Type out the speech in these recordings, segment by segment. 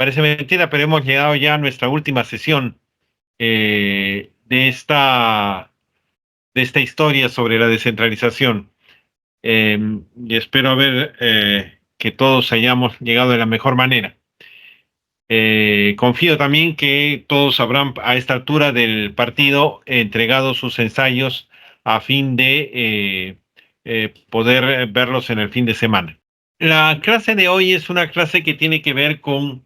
Parece mentira, pero hemos llegado ya a nuestra última sesión de esta historia sobre la descentralización. Y espero haber que todos hayamos llegado de la mejor manera. Confío también que todos habrán a esta altura del partido entregado sus ensayos a fin de poder verlos en el fin de semana. La clase de hoy es una clase que tiene que ver con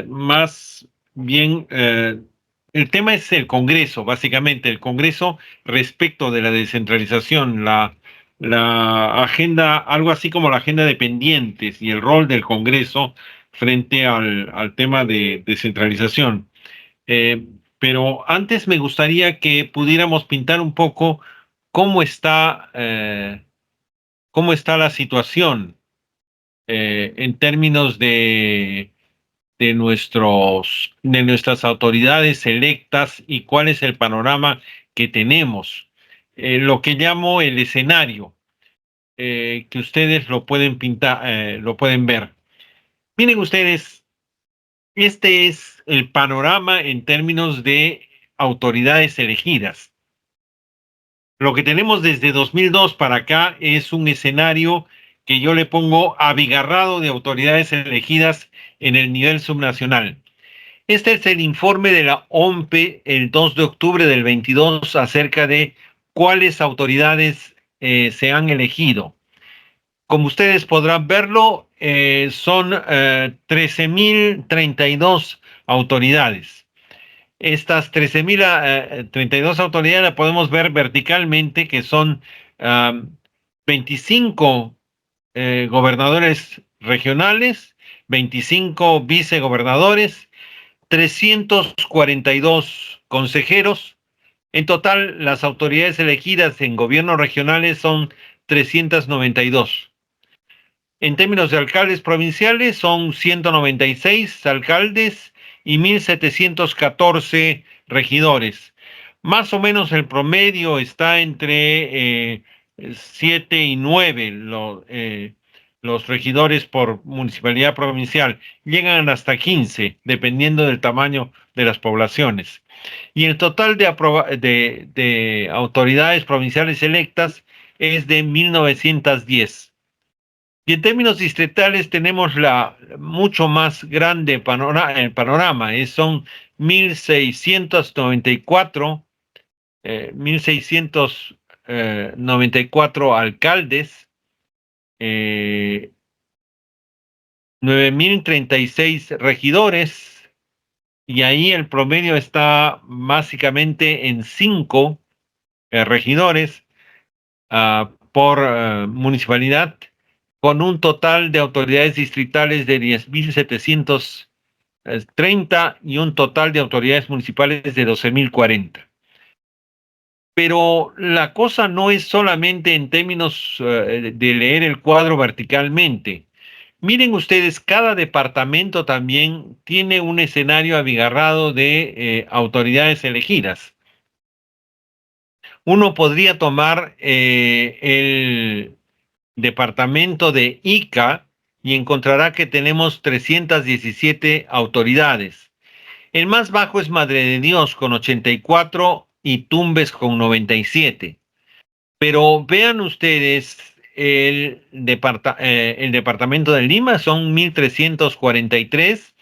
más bien, el tema es el Congreso, básicamente, el Congreso respecto de la descentralización, la agenda, algo así como la agenda de pendientes y el rol del Congreso frente al tema de descentralización. Eh, pero antes me gustaría que pudiéramos pintar un poco cómo está, eh, cómo está la situación en términos de nuestras autoridades electas y cuál es el panorama que tenemos. Lo que llamo el escenario, que ustedes lo pueden pintar, lo pueden ver. Miren ustedes, este es el panorama en términos de autoridades elegidas. Lo que tenemos desde 2002 para acá es un escenario que yo le pongo abigarrado de autoridades elegidas en el nivel subnacional. Este es el informe de la OMPE el 2 de octubre del 22 acerca de cuáles autoridades se han elegido. Como ustedes podrán verlo, son 13.032 autoridades. Estas 13.032 autoridades las podemos ver verticalmente, que son 25 gobernadores regionales, 25 vicegobernadores, 342 consejeros. En total, las autoridades elegidas en gobiernos regionales son 392. En términos de alcaldes provinciales, son 196 alcaldes y 1.714 regidores. Más o menos el promedio está entre 7 y 9 los regidores por municipalidad provincial. Llegan hasta 15, dependiendo del tamaño de las poblaciones. Y el total de autoridades provinciales electas es de 1.910. Y en términos distritales tenemos la mucho más grande el panorama, son 1.694, 1.694 alcaldes, 9.036 regidores, y ahí el promedio está básicamente en 5 regidores por municipalidad, con un total de autoridades distritales de 10.730 y un total de autoridades municipales de 12.040. Pero la cosa no es solamente en términos de leer el cuadro verticalmente. Miren ustedes, cada departamento también tiene un escenario abigarrado de autoridades elegidas. Uno podría tomar el departamento de Ica y encontrará que tenemos 317 autoridades. El más bajo es Madre de Dios con 84 y Tumbes con 97. Pero vean ustedes, el departamento de Lima son 1.343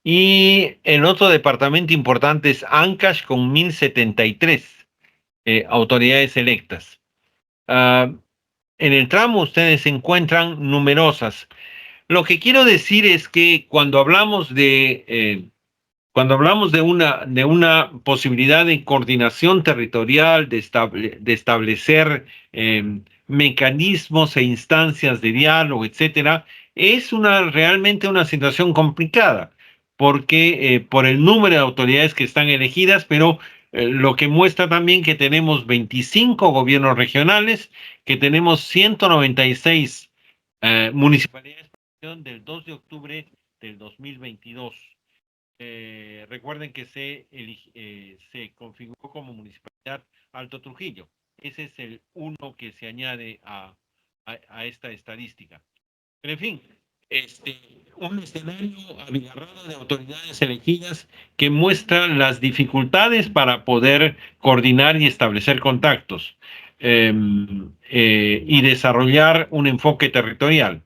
y el otro departamento importante es Ancash con 1.073 autoridades electas. Uh, en el tramo ustedes encuentran numerosas. Lo que quiero decir es que cuando hablamos de una posibilidad de coordinación territorial, de establecer mecanismos e instancias de diálogo, etcétera, es realmente una situación complicada, porque por el número de autoridades que están elegidas, pero lo que muestra también que tenemos 25 gobiernos regionales, que tenemos 196 municipalidades del 2 de octubre del 2022. Recuerden que se configuró como municipalidad Alto Trujillo. Ese es el uno que se añade a esta estadística. Pero en fin, este, un escenario abigarrado de autoridades elegidas que muestra las dificultades para poder coordinar y establecer contactos y desarrollar un enfoque territorial.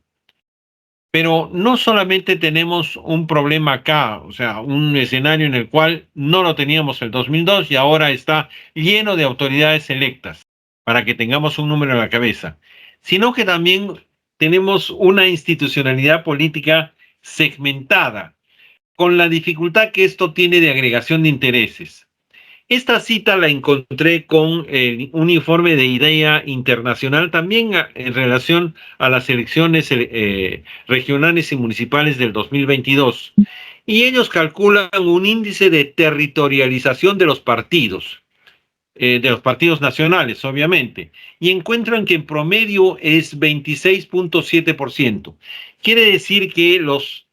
Pero no solamente tenemos un problema acá, o sea, un escenario en el cual no lo teníamos en el 2002 y ahora está lleno de autoridades electas, para que tengamos un número en la cabeza, sino que también tenemos una institucionalidad política segmentada, con la dificultad que esto tiene de agregación de intereses. Esta cita la encontré con un informe de IDEA Internacional también en relación a las elecciones regionales y municipales del 2022. Y ellos calculan un índice de territorialización de los partidos nacionales, obviamente, y encuentran que en promedio es 26.7%. Quiere decir que los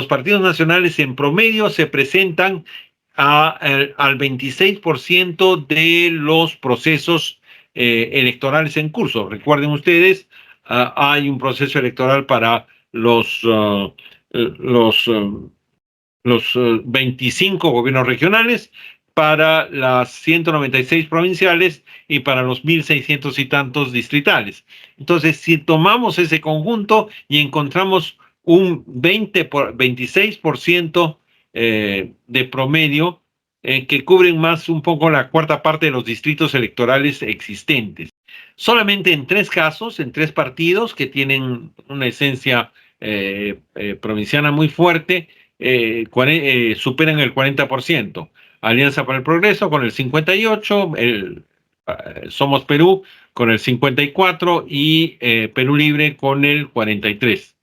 partidos nacionales en promedio se presentan al 26% de los procesos electorales en curso. Recuerden ustedes, hay un proceso electoral para los, uh, los 25 gobiernos regionales, para las 196 provinciales y para los 1.600 y tantos distritales. Entonces, si tomamos ese conjunto y encontramos un 26% de promedio, que cubren más un poco la cuarta parte de los distritos electorales existentes. Solamente en 3 casos, en 3 partidos que tienen una esencia provinciana muy fuerte, superan el 40%. Alianza para el Progreso con el 58%, Somos Perú con el 54% y Perú Libre con el 43%.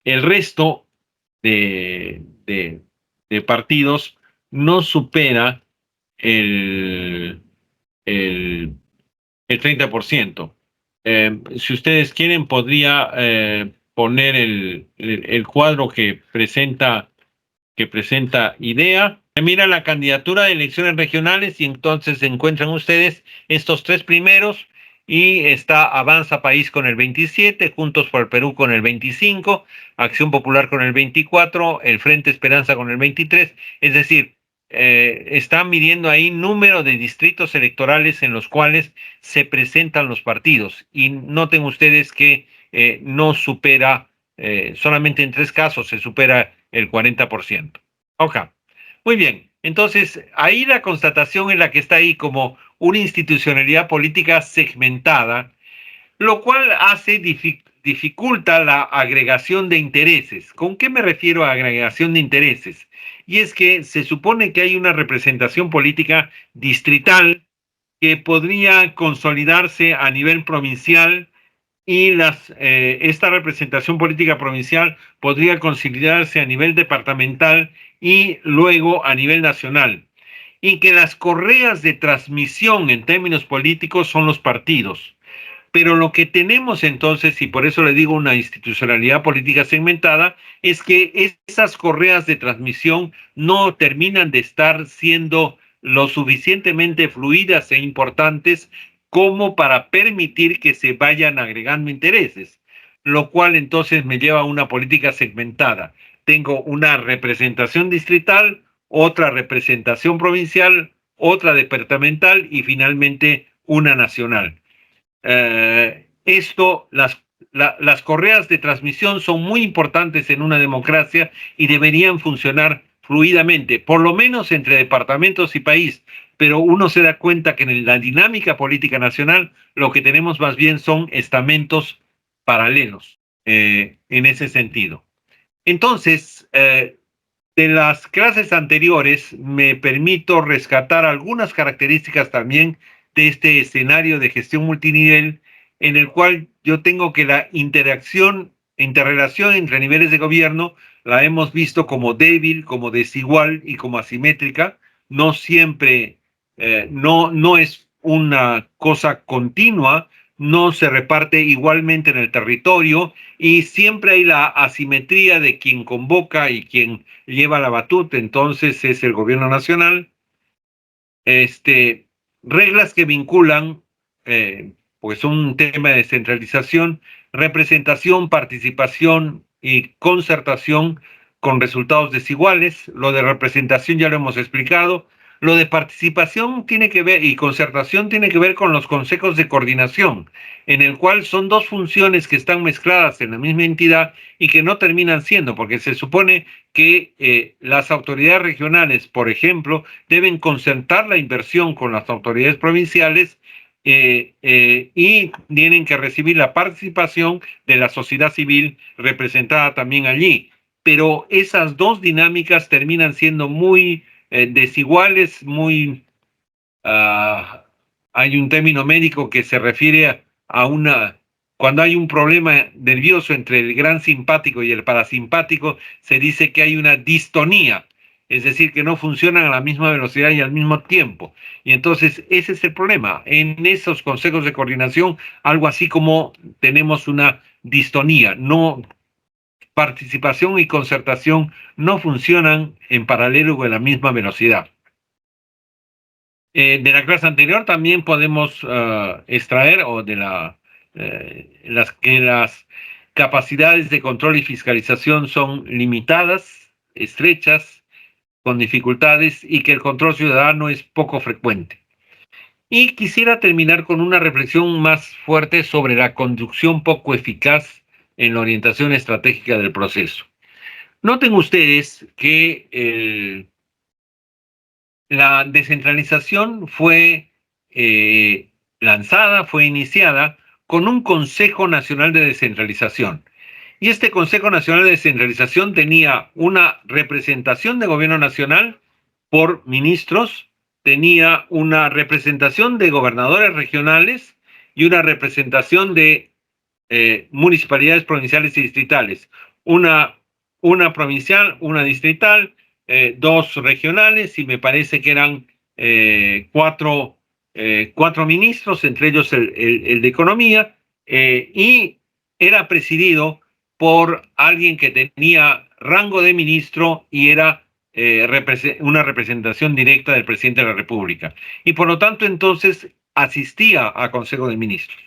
El resto de partidos no supera el, el, el 30%. Si ustedes quieren, podría poner el cuadro que presenta IDEA. Mira la candidatura de elecciones regionales y entonces encuentran ustedes estos 3 primeros y está Avanza País con el 27, Juntos por el Perú con el 25, Acción Popular con el 24, el Frente Esperanza con el 23, es decir, están midiendo ahí número de distritos electorales en los cuales se presentan los partidos y noten ustedes que no supera, solamente en 3 casos se supera el 40%. Ok, muy bien. Entonces, ahí la constatación en la que está ahí como una institucionalidad política segmentada, lo cual dificulta la agregación de intereses. ¿Con qué me refiero a agregación de intereses? Y es que se supone que hay una representación política distrital que podría consolidarse a nivel provincial y esta representación política provincial podría consolidarse a nivel departamental y luego a nivel nacional. Y que las correas de transmisión en términos políticos son los partidos. Pero lo que tenemos entonces, y por eso le digo una institucionalidad política segmentada, es que esas correas de transmisión no terminan de estar siendo lo suficientemente fluidas e importantes como para permitir que se vayan agregando intereses, lo cual entonces me lleva a una política segmentada. Tengo una representación distrital, otra representación provincial, otra departamental y finalmente una nacional. Las correas de transmisión son muy importantes en una democracia y deberían funcionar fluidamente, por lo menos entre departamentos y país, pero uno se da cuenta que en la dinámica política nacional lo que tenemos más bien son estamentos paralelos en ese sentido. Entonces, de las clases anteriores me permito rescatar algunas características también de este escenario de gestión multinivel en el cual yo tengo que la interrelación entre niveles de gobierno la hemos visto como débil, como desigual y como asimétrica. No siempre, no es una cosa continua, no se reparte igualmente en el territorio y siempre hay la asimetría de quien convoca y quien lleva la batuta, entonces es el gobierno nacional. Reglas que vinculan, pues un tema de descentralización, representación, participación y concertación con resultados desiguales. Lo de representación ya lo hemos explicado. Lo de participación tiene que ver y concertación tiene que ver con los consejos de coordinación, en el cual son dos funciones que están mezcladas en la misma entidad y que no terminan siendo, porque se supone que las autoridades regionales, por ejemplo, deben concertar la inversión con las autoridades provinciales y tienen que recibir la participación de la sociedad civil representada también allí. Pero esas dos dinámicas terminan siendo muy desiguales, muy... Uh, hay un término médico que se refiere a una... Cuando hay un problema nervioso entre el gran simpático y el parasimpático, se dice que hay una distonía, es decir, que no funcionan a la misma velocidad y al mismo tiempo. Y entonces ese es el problema. En esos consejos de coordinación, algo así como tenemos una distonía, no participación y concertación no funcionan en paralelo o en la misma velocidad. De la clase anterior también podemos extraer o de las capacidades de control y fiscalización son limitadas, estrechas, con dificultades y que el control ciudadano es poco frecuente. Y quisiera terminar con una reflexión más fuerte sobre la conducción poco eficaz en la orientación estratégica del proceso. Noten ustedes que la descentralización fue lanzada, fue iniciada con un Consejo Nacional de Descentralización. Y este Consejo Nacional de Descentralización tenía una representación de gobierno nacional por ministros, tenía una representación de gobernadores regionales y una representación de municipalidades provinciales y distritales. Una provincial, una distrital, dos regionales y me parece que eran cuatro ministros, entre ellos el de Economía, y era presidido por alguien que tenía rango de ministro y era una representación directa del presidente de la República. Y por lo tanto, entonces, asistía a Consejo de Ministros.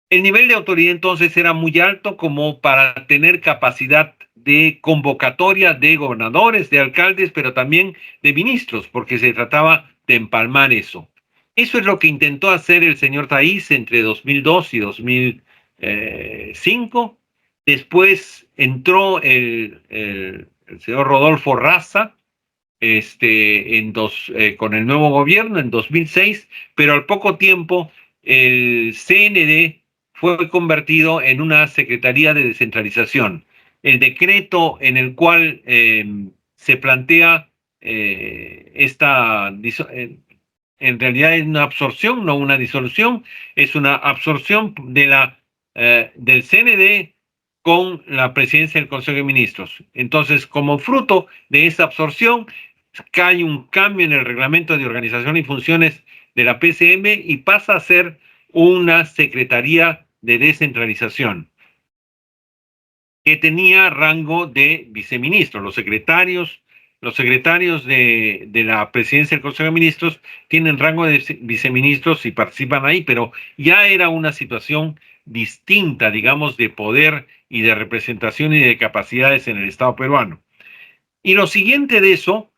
El nivel de autoridad entonces era muy alto como para tener capacidad de convocatoria de gobernadores, de alcaldes, pero también de ministros, porque se trataba de empalmar eso. Eso es lo que intentó hacer el señor Taís entre 2002 y 2005. Después entró el señor Rodolfo Raza con el nuevo gobierno en 2006, pero al poco tiempo el CND fue convertido en una Secretaría de Descentralización. El decreto en el cual se plantea en realidad es una absorción, no una disolución, es una absorción del CND con la presidencia del Consejo de Ministros. Entonces, como fruto de esa absorción, cae un cambio en el reglamento de organización y funciones de la PCM y pasa a ser una Secretaría de Descentralización que tenía rango de viceministro. Los secretarios de la presidencia del Consejo de Ministros tienen rango de viceministros y participan ahí, pero ya era una situación distinta, digamos, de poder y de representación y de capacidades en el Estado peruano. Y lo siguiente de eso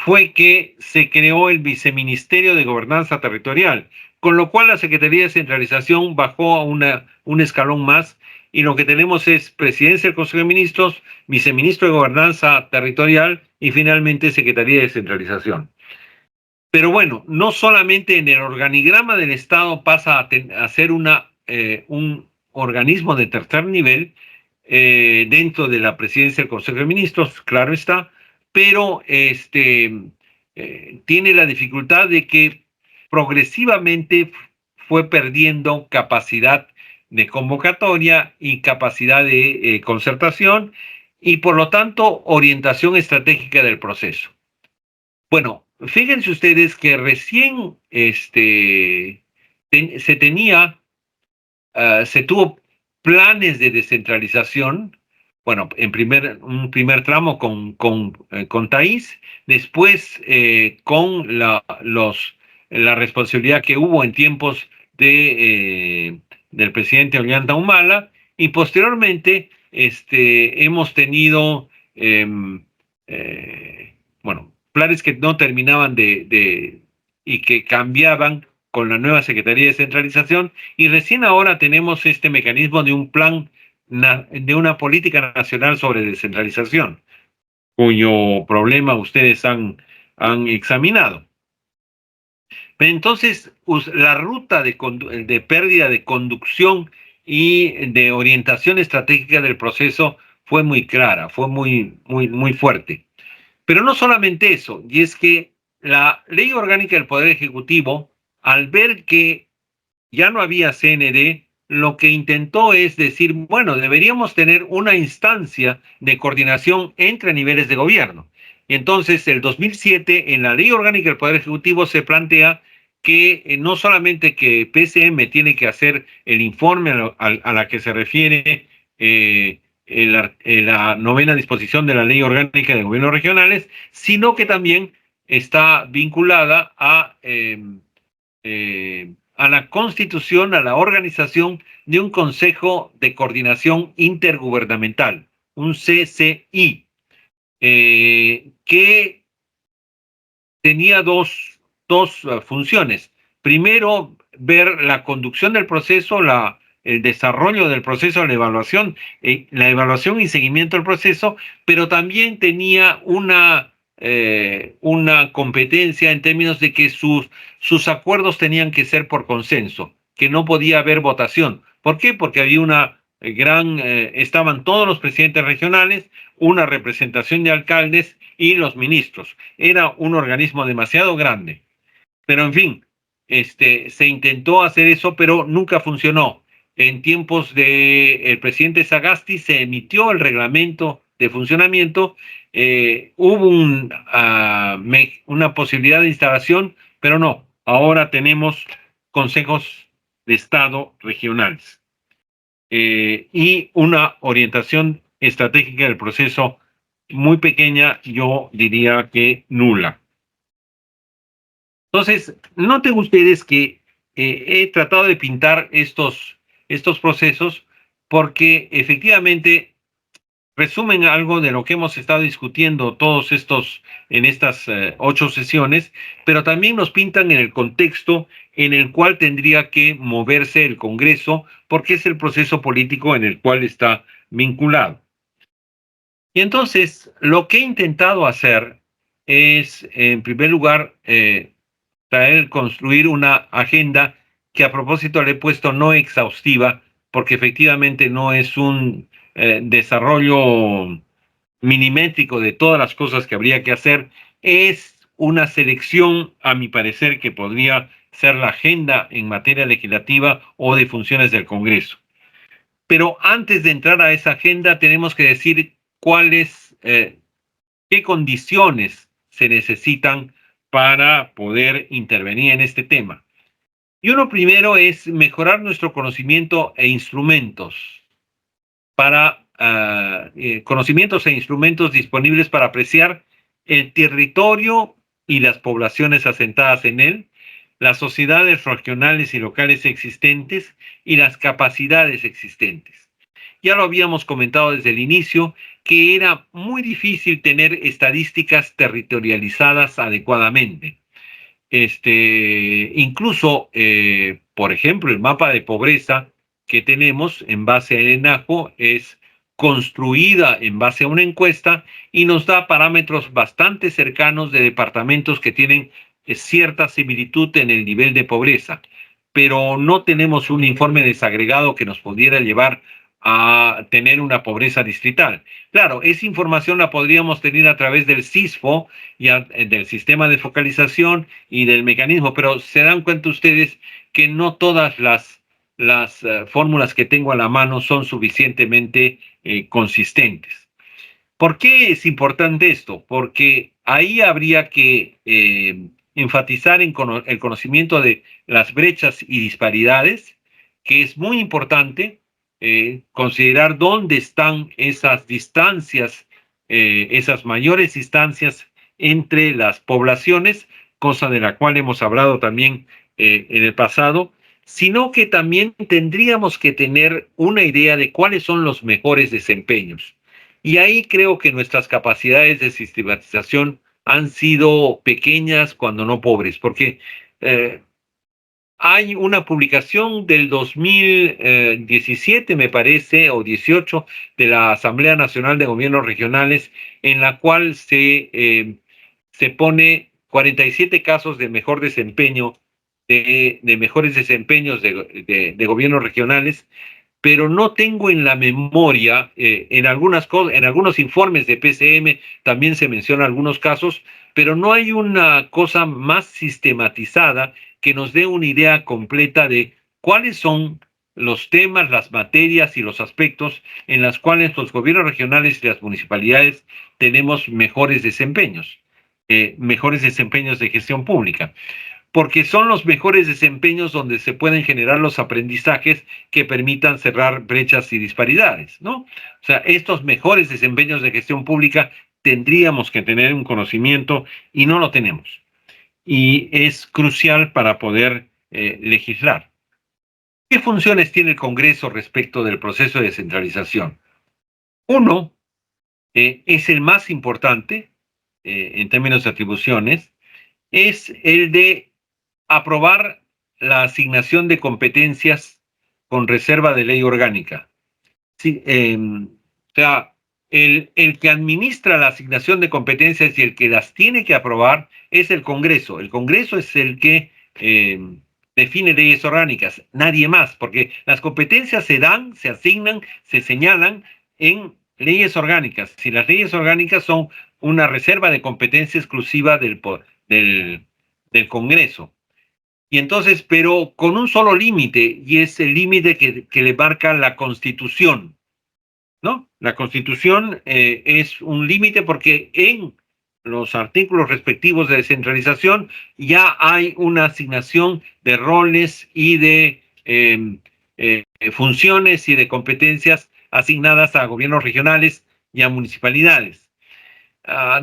fue que se creó el Viceministerio de Gobernanza Territorial, con lo cual la Secretaría de Centralización bajó a un escalón más y lo que tenemos es Presidencia del Consejo de Ministros, Viceministro de Gobernanza Territorial y finalmente Secretaría de Centralización. Pero bueno, no solamente en el organigrama del Estado pasa a ser un organismo de tercer nivel, dentro de la presidencia del Consejo de Ministros, claro está, pero tiene la dificultad de que progresivamente fue perdiendo capacidad de convocatoria y capacidad de concertación y por lo tanto orientación estratégica del proceso. Bueno, fíjense ustedes que recién se tuvo planes de descentralización, bueno, un primer tramo con Taís, después con la responsabilidad que hubo en tiempos del presidente Ollanta Humala, y posteriormente hemos tenido, bueno, planes que no terminaban y que cambiaban con la nueva Secretaría de Centralización, y recién ahora tenemos este mecanismo de un plan, de una política nacional sobre descentralización, cuyo problema ustedes han examinado. Pero entonces, la ruta de pérdida de conducción y de orientación estratégica del proceso fue muy clara, fue muy fuerte. Pero no solamente eso, y es que la Ley Orgánica del Poder Ejecutivo, al ver que ya no había CND, lo que intentó es decir, bueno, deberíamos tener una instancia de coordinación entre niveles de gobierno. Y entonces, el 2007, en la Ley Orgánica del Poder Ejecutivo se plantea que no solamente que PCM tiene que hacer el informe a la que se refiere la novena disposición de la Ley Orgánica de Gobiernos Regionales, sino que también está vinculada a la constitución, a la organización de un Consejo de Coordinación Intergubernamental, un CCI, que tenía dos funciones. Primero, ver la conducción del proceso, el desarrollo del proceso, la evaluación y seguimiento del proceso, pero también tenía una competencia en términos de que sus acuerdos tenían que ser por consenso, que no podía haber votación. ¿Por qué? Porque había estaban todos los presidentes regionales, una representación de alcaldes y los ministros. Era un organismo demasiado grande. Pero en fin, se intentó hacer eso, pero nunca funcionó. En tiempos del presidente Sagasti se emitió el reglamento de funcionamiento, hubo una posibilidad de instalación, pero no. Ahora tenemos consejos de Estado regionales y una orientación estratégica del proceso muy pequeña, yo diría que nula. Entonces, noten ustedes que he tratado de pintar estos procesos porque efectivamente resumen algo de lo que hemos estado discutiendo en estas 8 sesiones, pero también nos pintan en el contexto en el cual tendría que moverse el Congreso, porque es el proceso político en el cual está vinculado. Y entonces, lo que he intentado hacer es, en primer lugar, construir una agenda que, a propósito, le he puesto no exhaustiva, porque efectivamente no es un desarrollo minimétrico de todas las cosas que habría que hacer, es una selección, a mi parecer, que podría ser la agenda en materia legislativa o de funciones del Congreso. Pero antes de entrar a esa agenda, tenemos que decir qué condiciones se necesitan para poder intervenir en este tema. Y uno primero es mejorar nuestro conocimiento e instrumentos conocimientos e instrumentos disponibles para apreciar el territorio y las poblaciones asentadas en él, las sociedades regionales y locales existentes y las capacidades existentes. Ya lo habíamos comentado desde el inicio, que era muy difícil tener estadísticas territorializadas adecuadamente. Incluso, por ejemplo, el mapa de pobreza que tenemos en base al ENAJO es construida en base a una encuesta y nos da parámetros bastante cercanos de departamentos que tienen cierta similitud en el nivel de pobreza, pero no tenemos un informe desagregado que nos pudiera llevar a tener una pobreza distrital. Claro, esa información la podríamos tener a través del CISFO y del sistema de focalización y del mecanismo, pero se dan cuenta ustedes que no todas las fórmulas que tengo a la mano son suficientemente consistentes. ¿Por qué es importante esto? Porque ahí habría que enfatizar en el conocimiento de las brechas y disparidades, que es muy importante considerar dónde están esas distancias, esas mayores distancias entre las poblaciones, cosa de la cual hemos hablado también en el pasado, sino que también tendríamos que tener una idea de cuáles son los mejores desempeños. Y ahí creo que nuestras capacidades de sistematización han sido pequeñas, cuando no pobres, porque eh, hay una publicación del 2017, me parece, o 18, de la Asamblea Nacional de Gobiernos Regionales, en la cual se pone 47 casos de mejor desempeño, de mejores desempeños de gobiernos regionales, pero no tengo en la memoria, en algunos informes de PCM también se menciona algunos casos, pero no hay una cosa más sistematizada que nos dé una idea completa de cuáles son los temas, las materias y los aspectos en las cuales los gobiernos regionales y las municipalidades tenemos mejores desempeños de gestión pública, porque son los mejores desempeños donde se pueden generar los aprendizajes que permitan cerrar brechas y disparidades, ¿no? O sea, estos mejores desempeños de gestión pública tendríamos que tener un conocimiento y no lo tenemos. Y es crucial para poder legislar. ¿Qué funciones tiene el Congreso respecto del proceso de descentralización? Uno, es el más importante en términos de atribuciones, es el de aprobar la asignación de competencias con reserva de ley orgánica. Sí, o sea, el que administra la asignación de competencias y el que las tiene que aprobar es el Congreso. El Congreso es el que define leyes orgánicas, nadie más, porque las competencias se dan, se asignan, se señalan en leyes orgánicas. Si las leyes orgánicas son una reserva de competencia exclusiva del Congreso. Y entonces, pero con un solo límite, y es el límite que le marca la Constitución, ¿no? La Constitución es un límite porque en los artículos respectivos de descentralización ya hay una asignación de roles y de funciones y de competencias asignadas a gobiernos regionales y a municipalidades.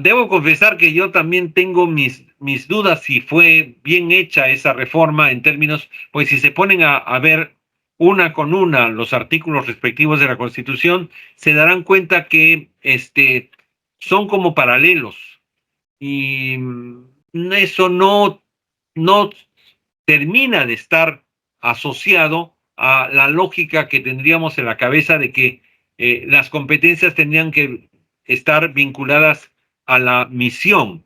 Debo confesar que yo también tengo mis dudas si fue bien hecha esa reforma en términos, pues si se ponen a ver una con una los artículos respectivos de la Constitución, se darán cuenta que son como paralelos y eso no termina de estar asociado a la lógica que tendríamos en la cabeza de que las competencias tendrían que estar vinculadas a la misión.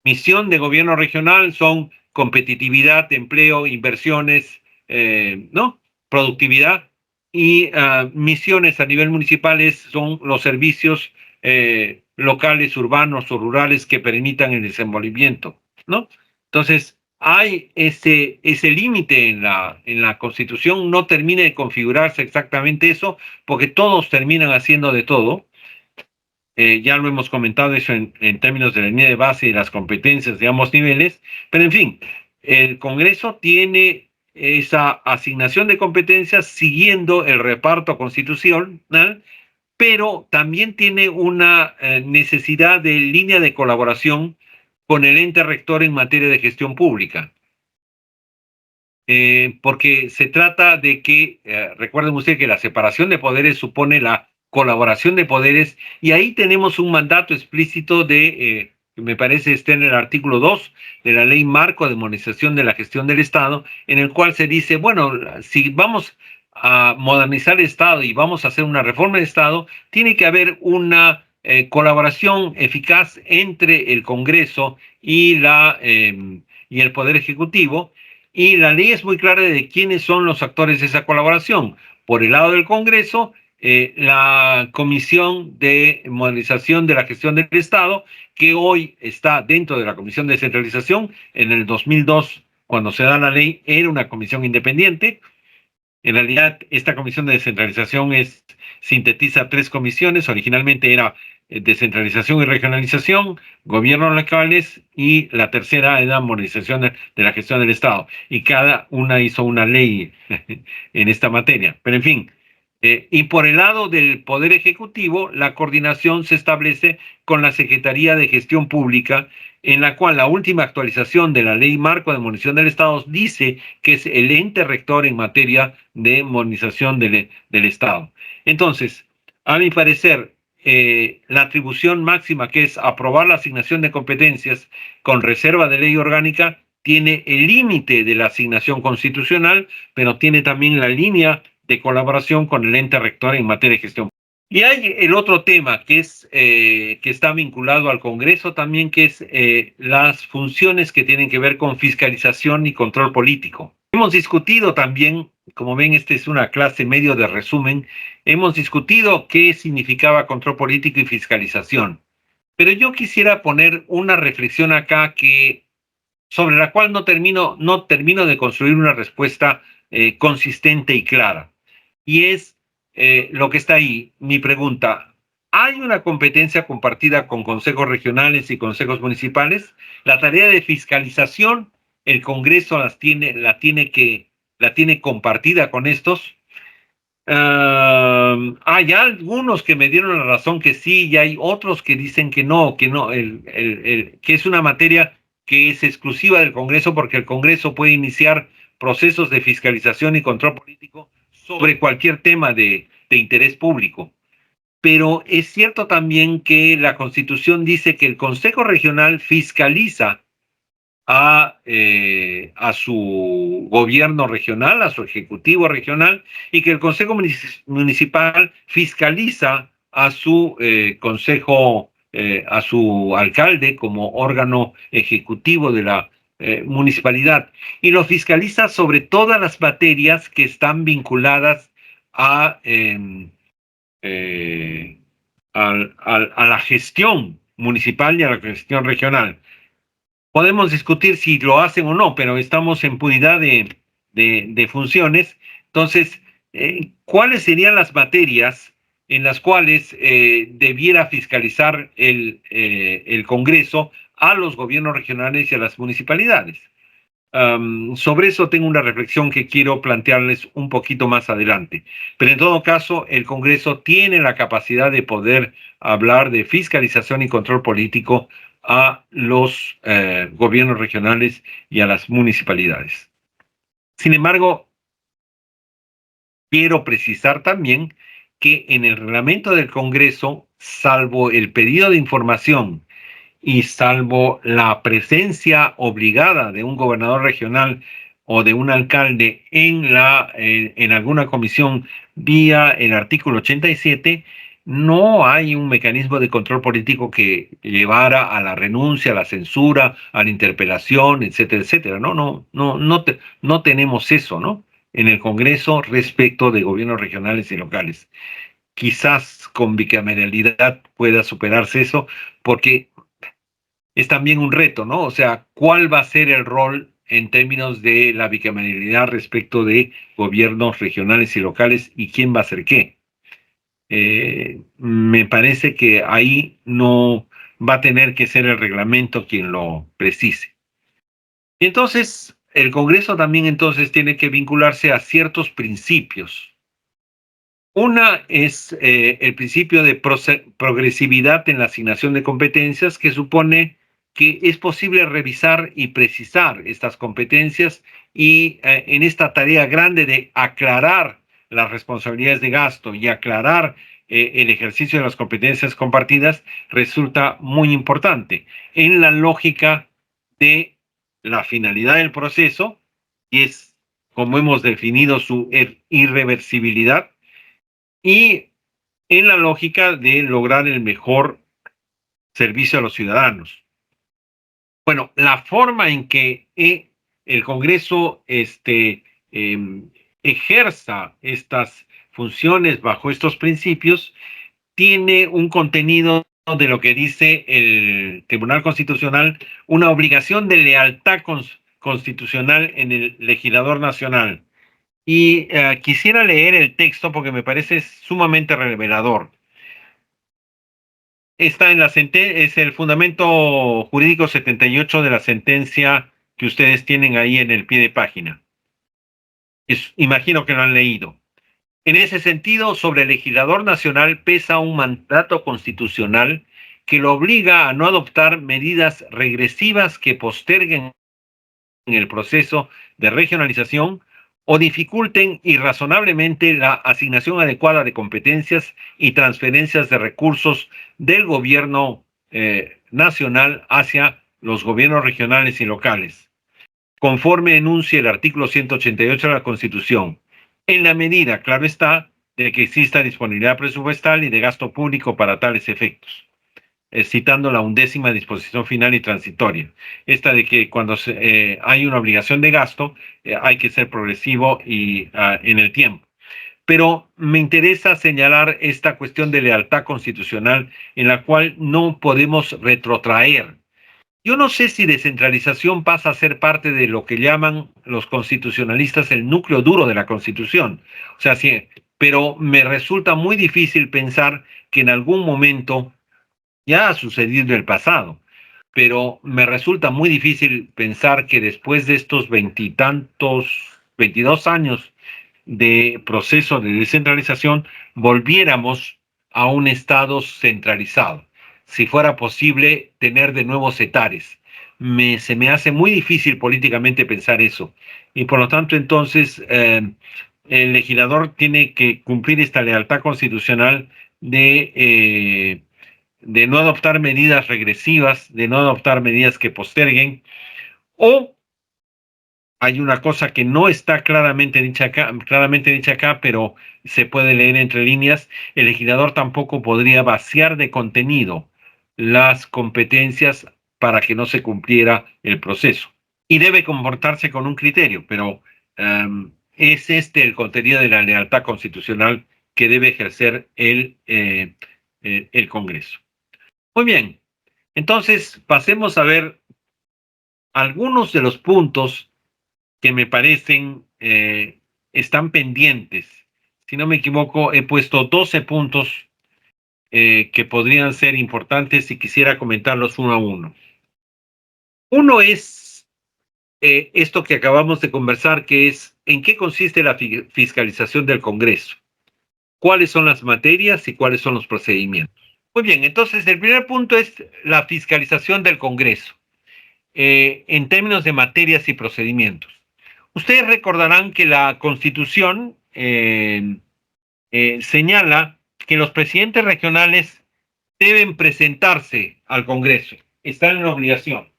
Misión de gobierno regional son competitividad, empleo, inversiones, ¿no? Productividad. Y misiones a nivel municipal son los servicios locales, urbanos o rurales que permitan el desenvolvimiento, ¿no? Entonces, hay ese límite en la Constitución, no termina de configurarse exactamente eso, porque todos terminan haciendo de todo. Ya lo hemos comentado eso en términos de la línea de base y las competencias de ambos niveles, pero en fin, el Congreso tiene esa asignación de competencias siguiendo el reparto constitucional, pero también tiene una necesidad de línea de colaboración con el ente rector en materia de gestión pública. Porque se trata de que, recuerden ustedes que la separación de poderes supone la colaboración de poderes, y ahí tenemos un mandato explícito que me parece está en el artículo 2 de la Ley Marco de Modernización de la Gestión del Estado, en el cual se dice, bueno, si vamos a modernizar el Estado y vamos a hacer una reforma del Estado, tiene que haber una colaboración eficaz entre el Congreso y el Poder Ejecutivo, y la ley es muy clara de quiénes son los actores de esa colaboración. Por el lado del Congreso, la Comisión de Modernización de la Gestión del Estado, que hoy está dentro de la Comisión de Descentralización. En el 2002, cuando se da la ley, era una comisión independiente. En realidad, esta comisión de descentralización sintetiza tres comisiones. Originalmente era descentralización y regionalización, gobiernos locales, y la tercera era modernización de la gestión del Estado. Y cada una hizo una ley en esta materia. Pero en fin, Y por el lado del Poder Ejecutivo, la coordinación se establece con la Secretaría de Gestión Pública, en la cual la última actualización de la Ley Marco de Modernización del Estado dice que es el ente rector en materia de modernización del Estado. Entonces, a mi parecer, la atribución máxima, que es aprobar la asignación de competencias con reserva de ley orgánica, tiene el límite de la asignación constitucional, pero tiene también la línea de colaboración con el ente rector en materia de gestión. Y hay el otro tema que está vinculado al Congreso también, que es las funciones que tienen que ver con fiscalización y control político. Hemos discutido también, como ven, esta es una clase medio de resumen, hemos discutido qué significaba control político y fiscalización. Pero yo quisiera poner una reflexión acá sobre la cual no termino de construir una respuesta consistente y clara. Y es lo que está ahí. Mi pregunta, ¿hay una competencia compartida con consejos regionales y consejos municipales? La tarea de fiscalización, el Congreso la tiene compartida con estos. Hay algunos que me dieron la razón que sí, y hay otros que dicen que no, que es una materia que es exclusiva del Congreso, porque el Congreso puede iniciar procesos de fiscalización y control político sobre cualquier tema de interés público. Pero es cierto también que la Constitución dice que el Consejo Regional fiscaliza a su gobierno regional, a su ejecutivo regional, y que el Consejo Municipal fiscaliza a su consejo, a su alcalde como órgano ejecutivo de la municipalidad, y lo fiscaliza sobre todas las materias que están vinculadas a, eh, a la gestión municipal y a la gestión regional. Podemos discutir si lo hacen o no, pero estamos en puridad de funciones. Entonces, ¿cuáles serían las materias en las cuales debiera fiscalizar el Congreso a los gobiernos regionales y a las municipalidades? Sobre eso tengo una reflexión que quiero plantearles un poquito más adelante. Pero en todo caso, el Congreso tiene la capacidad de poder hablar de fiscalización y control político a los gobiernos regionales y a las municipalidades. Sin embargo, quiero precisar también que en el reglamento del Congreso, salvo el pedido de información y salvo la presencia obligada de un gobernador regional o de un alcalde en alguna comisión vía el artículo 87, no hay un mecanismo de control político que llevara a la renuncia, a la censura, a la interpelación, etcétera, etcétera. No tenemos eso, ¿no? En el Congreso respecto de gobiernos regionales y locales. Quizás con bicameralidad pueda superarse eso, porque es también un reto, ¿no? O sea, ¿cuál va a ser el rol en términos de la bicameralidad respecto de gobiernos regionales y locales y quién va a hacer qué? Me parece que ahí no va a tener que ser el reglamento quien lo precise. Y entonces, el Congreso también entonces tiene que vincularse a ciertos principios. Una es el principio de progresividad en la asignación de competencias, que supone que es posible revisar y precisar estas competencias y en esta tarea grande de aclarar las responsabilidades de gasto y aclarar el ejercicio de las competencias compartidas resulta muy importante en la lógica de la finalidad del proceso, y es como hemos definido su irreversibilidad, y en la lógica de lograr el mejor servicio a los ciudadanos. Bueno, la forma en que el Congreso ejerza estas funciones bajo estos principios tiene un contenido de lo que dice el Tribunal Constitucional, una obligación de lealtad constitucional en el legislador nacional. Y quisiera leer el texto porque me parece sumamente revelador. Está en es el fundamento jurídico 78 de la sentencia que ustedes tienen ahí en el pie de página. Imagino que lo han leído. En ese sentido, sobre el legislador nacional pesa un mandato constitucional que lo obliga a no adoptar medidas regresivas que posterguen el proceso de regionalización o dificulten irrazonablemente la asignación adecuada de competencias y transferencias de recursos del gobierno nacional hacia los gobiernos regionales y locales, conforme enuncia el artículo 188 de la Constitución, en la medida, claro está, de que exista disponibilidad presupuestal y de gasto público para tales efectos, citando la 11ª disposición final y transitoria, esta de que cuando hay una obligación de gasto, hay que ser progresivo y en el tiempo. Pero me interesa señalar esta cuestión de lealtad constitucional en la cual no podemos retrotraer. Yo no sé si descentralización pasa a ser parte de lo que llaman los constitucionalistas el núcleo duro de la Constitución. O sea, sí, pero me resulta muy difícil pensar que en algún momento, ya ha sucedido en el pasado, pero me resulta muy difícil pensar que después de estos veintitantos, 22 años de proceso de descentralización, volviéramos a un Estado centralizado. Si fuera posible tener de nuevo cetares. Se me hace muy difícil políticamente pensar eso. Y por lo tanto, entonces, el legislador tiene que cumplir esta lealtad constitucional de no adoptar medidas regresivas, de no adoptar medidas que posterguen, o hay una cosa que no está claramente dicha acá, pero se puede leer entre líneas. El legislador tampoco podría vaciar de contenido las competencias para que no se cumpliera el proceso. Y debe comportarse con un criterio, pero es este el contenido de la lealtad constitucional que debe ejercer el Congreso. Muy bien, entonces pasemos a ver algunos de los puntos que me parecen están pendientes. Si no me equivoco, he puesto 12 puntos que podrían ser importantes y quisiera comentarlos uno a uno. Uno es esto que acabamos de conversar, que es en qué consiste la fiscalización del Congreso, cuáles son las materias y cuáles son los procedimientos. Muy bien, entonces el primer punto es la fiscalización del Congreso en términos de materias y procedimientos. Ustedes recordarán que la Constitución señala que los presidentes regionales deben presentarse al Congreso, están en obligación.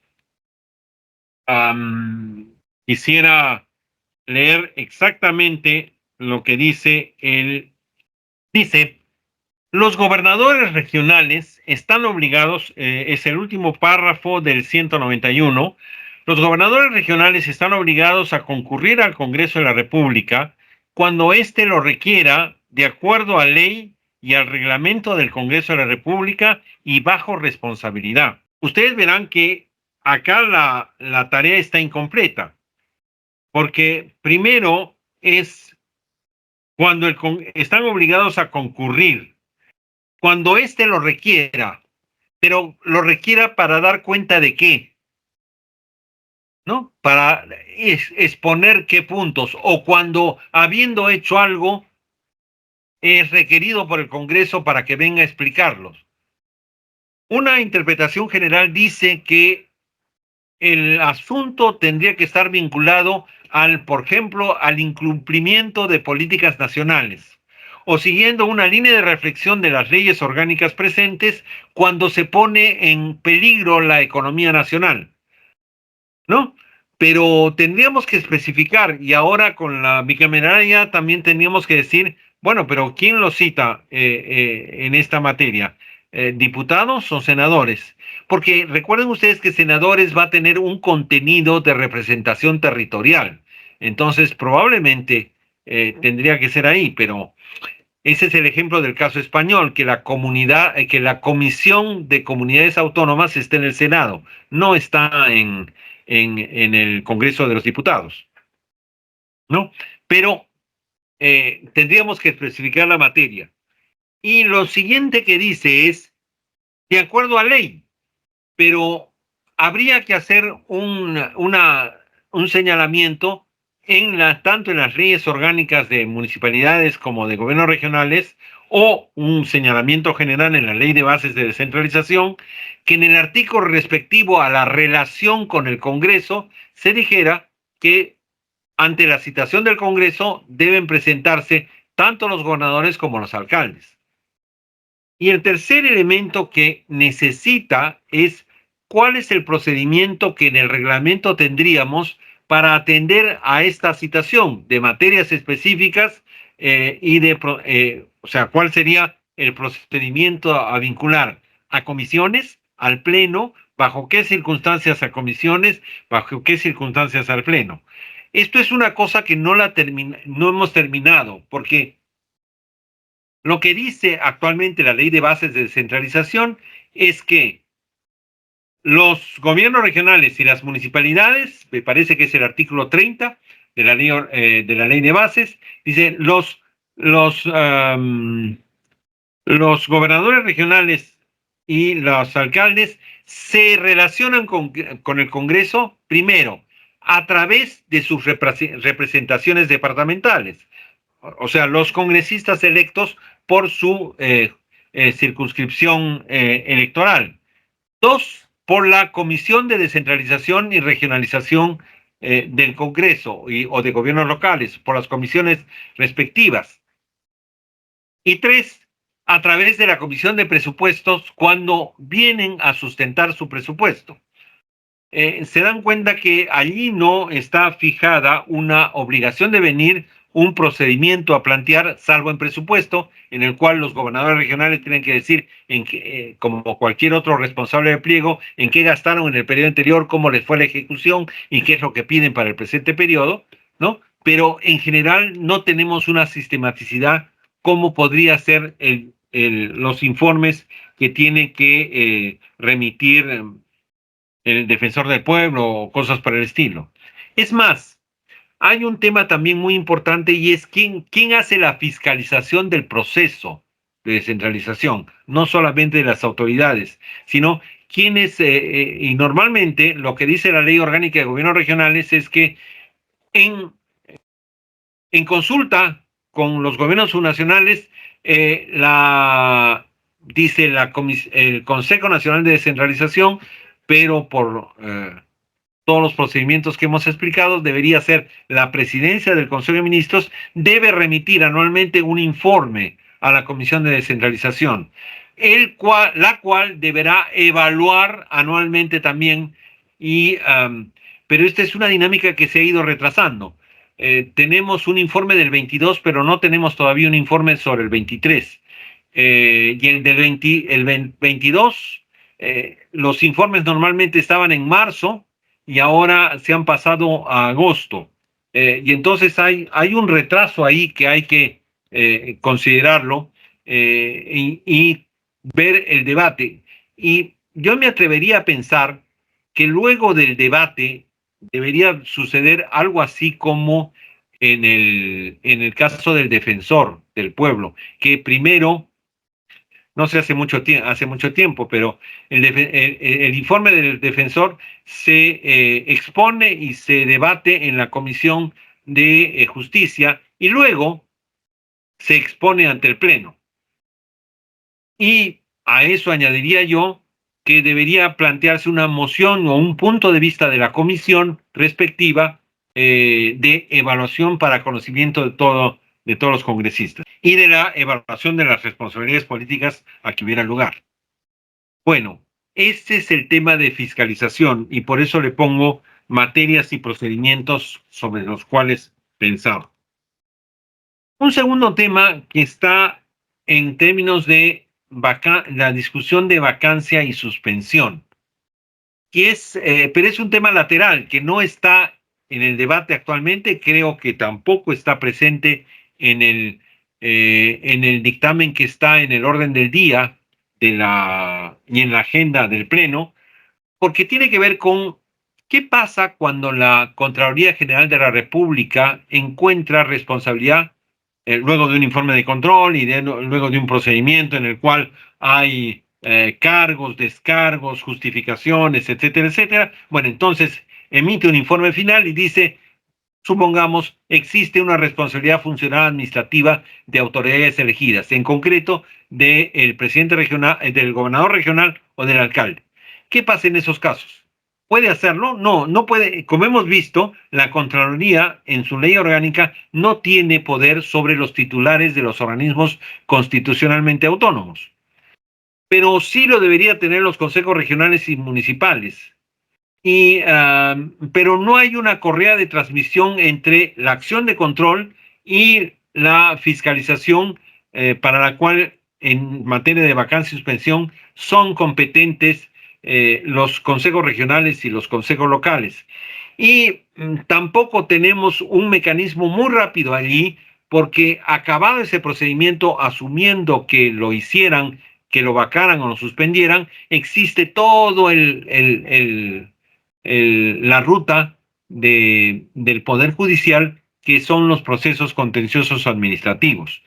Quisiera leer exactamente lo que dice dice, los gobernadores regionales están obligados, es el último párrafo del 191, los gobernadores regionales están obligados a concurrir al Congreso de la República cuando éste lo requiera de acuerdo a ley y al reglamento del Congreso de la República y bajo responsabilidad. Ustedes verán que acá la tarea está incompleta, porque primero es cuando están obligados a concurrir cuando éste lo requiera, pero lo requiera para dar cuenta de qué, ¿no? Para exponer qué puntos, o cuando habiendo hecho algo, es requerido por el Congreso para que venga a explicarlos. Una interpretación general dice que el asunto tendría que estar vinculado por ejemplo, al incumplimiento de políticas nacionales o siguiendo una línea de reflexión de las leyes orgánicas presentes cuando se pone en peligro la economía nacional, ¿no? Pero tendríamos que especificar, y ahora con la bicameralidad también tendríamos que decir, bueno, pero ¿quién lo cita en esta materia? ¿Diputados o senadores? Porque recuerden ustedes que senadores va a tener un contenido de representación territorial. Entonces, probablemente tendría que ser ahí, pero ese es el ejemplo del caso español, que la comunidad, que la Comisión de Comunidades Autónomas está en el Senado, no está en el Congreso de los Diputados, ¿no? Pero tendríamos que especificar la materia. Y lo siguiente que dice es, de acuerdo a ley, pero habría que hacer un señalamiento tanto en las leyes orgánicas de municipalidades como de gobiernos regionales, o un señalamiento general en la ley de bases de descentralización, que en el artículo respectivo a la relación con el Congreso se dijera que ante la citación del Congreso deben presentarse tanto los gobernadores como los alcaldes. Y el tercer elemento que necesita es cuál es el procedimiento que en el reglamento tendríamos para atender a esta citación de materias específicas o sea, cuál sería el procedimiento a vincular a comisiones, al pleno, bajo qué circunstancias a comisiones, bajo qué circunstancias al pleno. Esto es una cosa que no hemos terminado, porque lo que dice actualmente la ley de bases de descentralización es que los gobiernos regionales y las municipalidades, me parece que es el artículo 30 de la ley de bases, dice los gobernadores regionales y los alcaldes se relacionan con el Congreso primero a través de sus representaciones departamentales, o sea, los congresistas electos por su circunscripción electoral. Dos, por la Comisión de Descentralización y Regionalización del Congreso o de gobiernos locales, por las comisiones respectivas. Y tres, a través de la Comisión de Presupuestos cuando vienen a sustentar su presupuesto. Se dan cuenta que allí no está fijada una obligación de venir, un procedimiento a plantear, salvo en presupuesto, en el cual los gobernadores regionales tienen que decir, como cualquier otro responsable de pliego, en qué gastaron en el periodo anterior, cómo les fue la ejecución y qué es lo que piden para el presente periodo, ¿no? Pero en general no tenemos una sistematicidad como podría ser los informes que tiene que remitir el defensor del pueblo o cosas por el estilo. Es más, hay un tema también muy importante y es quién hace la fiscalización del proceso de descentralización, no solamente de las autoridades, sino quiénes, y normalmente lo que dice la ley orgánica de gobiernos regionales es que en, en consulta con los gobiernos subnacionales, dice el Consejo Nacional de Descentralización, pero por todos los procedimientos que hemos explicado, debería ser la presidencia del Consejo de Ministros, debe remitir anualmente un informe a la Comisión de Descentralización, la cual deberá evaluar anualmente también, pero esta es una dinámica que se ha ido retrasando. Tenemos un informe del 22, pero no tenemos todavía un informe sobre el 23. Y el del 22, los informes normalmente estaban en marzo, y ahora se han pasado a agosto. Y entonces hay un retraso ahí que hay que considerarlo y ver el debate. Y yo me atrevería a pensar que luego del debate debería suceder algo así como en el caso del defensor del pueblo, que primero no sé hace mucho tiempo, pero el informe del defensor se expone y se debate en la Comisión de Justicia y luego se expone ante el Pleno. Y a eso añadiría yo que debería plantearse una moción o un punto de vista de la comisión respectiva de evaluación para conocimiento de todos los congresistas y de la evaluación de las responsabilidades políticas a que hubiera lugar. Bueno, este es el tema de fiscalización y por eso le pongo materias y procedimientos sobre los cuales pensar. Un segundo tema que está en términos de la discusión de vacancia y suspensión, pero es un tema lateral que no está en el debate actualmente, creo que tampoco está presente en el dictamen que está en el orden del día y en la agenda del Pleno, porque tiene que ver con qué pasa cuando la Contraloría General de la República encuentra responsabilidad luego de un informe de control y luego de un procedimiento en el cual hay cargos, descargos, justificaciones, etcétera, etcétera. Bueno, entonces emite un informe final y dice, supongamos, existe una responsabilidad funcional administrativa de autoridades elegidas, en concreto del presidente regional, del gobernador regional o del alcalde. ¿Qué pasa en esos casos? ¿Puede hacerlo? No, no puede. Como hemos visto, la Contraloría en su ley orgánica no tiene poder sobre los titulares de los organismos constitucionalmente autónomos, pero sí lo debería tener los consejos regionales y municipales. Pero no hay una correa de transmisión entre la acción de control y la fiscalización, para la cual en materia de vacancia y suspensión son competentes los consejos regionales y los consejos locales. Y tampoco tenemos un mecanismo muy rápido allí, porque acabado ese procedimiento, asumiendo que lo hicieran, que lo vacaran o lo suspendieran, existe todo la ruta del Poder Judicial, que son los procesos contenciosos administrativos.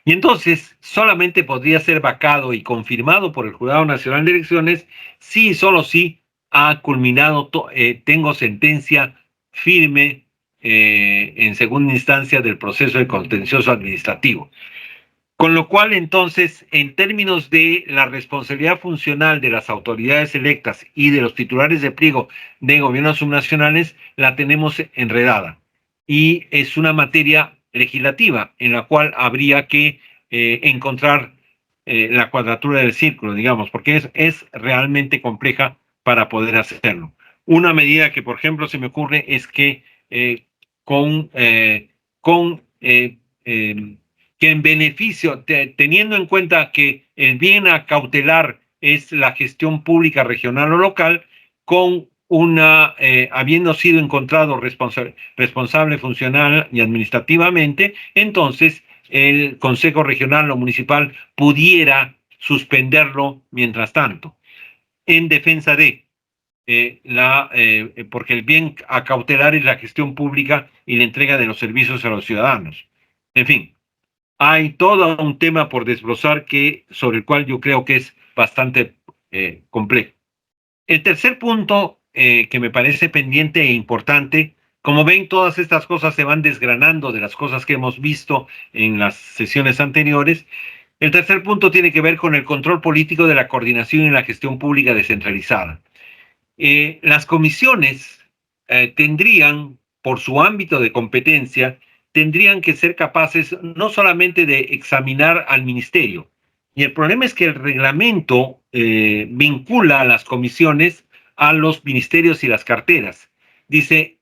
Y entonces solamente podría ser vacado y confirmado por el Jurado Nacional de Elecciones si y solo si ha culminado, tengo sentencia firme en segunda instancia del proceso de contencioso administrativo. Con lo cual, entonces, en términos de la responsabilidad funcional de las autoridades electas y de los titulares de pliego de gobiernos subnacionales, la tenemos enredada. Y es una materia legislativa en la cual habría que encontrar la cuadratura del círculo, digamos, porque es realmente compleja para poder hacerlo. Una medida que, por ejemplo, se me ocurre es que con que en beneficio, teniendo en cuenta que el bien a cautelar es la gestión pública regional o local, con habiendo sido encontrado responsable funcional y administrativamente, entonces el Consejo Regional o Municipal pudiera suspenderlo mientras tanto, en defensa de porque el bien a cautelar es la gestión pública y la entrega de los servicios a los ciudadanos. En fin, hay todo un tema por desglosar sobre el cual yo creo que es bastante complejo. El tercer punto que me parece pendiente e importante, como ven, todas estas cosas se van desgranando de las cosas que hemos visto en las sesiones anteriores. El tercer punto tiene que ver con el control político de la coordinación y la gestión pública descentralizada. Las comisiones tendrían, por su ámbito de competencia, tendrían que ser capaces no solamente de examinar al ministerio. Y el problema es que el reglamento vincula a las comisiones a los ministerios y las carteras. Dice,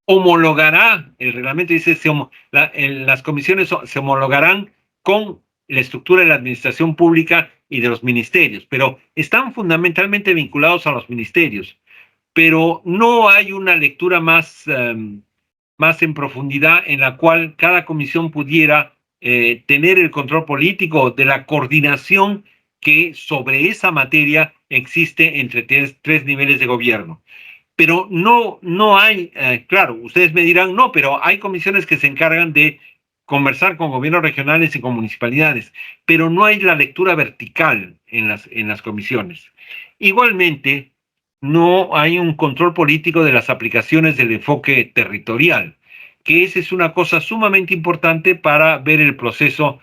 homologará, el reglamento dice, las comisiones se homologarán con la estructura de la administración pública y de los ministerios, pero están fundamentalmente vinculados a los ministerios. Pero no hay una lectura más en profundidad en la cual cada comisión pudiera tener el control político de la coordinación que sobre esa materia existe entre tres niveles de gobierno. Pero no hay, claro, ustedes me dirán, no, pero hay comisiones que se encargan de conversar con gobiernos regionales y con municipalidades, pero no hay la lectura vertical en las comisiones. Igualmente, no hay un control político de las aplicaciones del enfoque territorial, que esa es una cosa sumamente importante para ver el proceso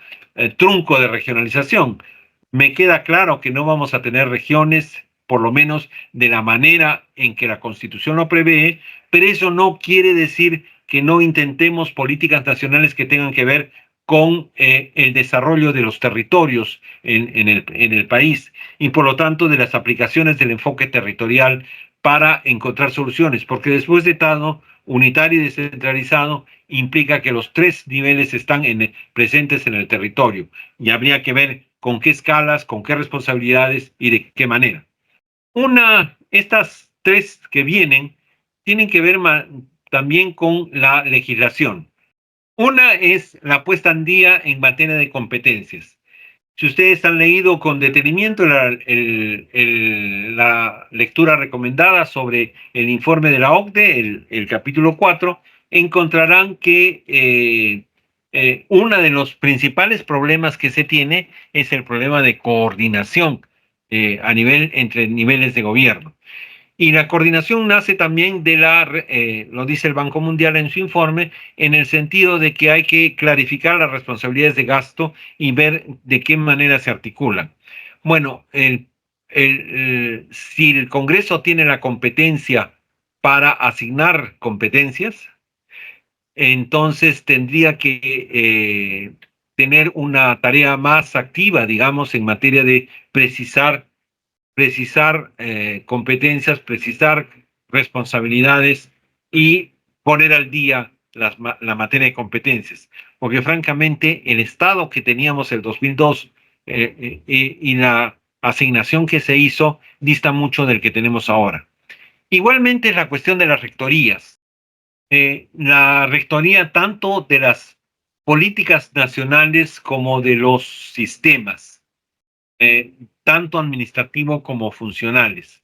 trunco de regionalización. Me queda claro que no vamos a tener regiones, por lo menos de la manera en que la Constitución lo prevé, pero eso no quiere decir que no intentemos políticas nacionales que tengan que ver con el desarrollo de los territorios en el país y por lo tanto de las aplicaciones del enfoque territorial para encontrar soluciones, porque después de todo, unitario y descentralizado implica que los tres niveles están presentes en el territorio y habría que ver con qué escalas, con qué responsabilidades y de qué manera. Estas tres que vienen tienen que ver también con la legislación. Una es la puesta en día en materia de competencias. Si ustedes han leído con detenimiento la lectura recomendada sobre el informe de la OCDE, el capítulo 4, encontrarán que uno de los principales problemas que se tiene es el problema de coordinación entre niveles de gobierno. Y la coordinación nace también de lo dice el Banco Mundial en su informe, en el sentido de que hay que clarificar las responsabilidades de gasto y ver de qué manera se articulan. Bueno, si el Congreso tiene la competencia para asignar competencias, entonces tendría que tener una tarea más activa, digamos, en materia de precisar competencias, precisar responsabilidades y poner al día la materia de competencias. Porque francamente el estado que teníamos el 2002 y la asignación que se hizo dista mucho del que tenemos ahora. Igualmente la cuestión de las rectorías. La rectoría tanto de las políticas nacionales como de los sistemas, tanto administrativo como funcionales.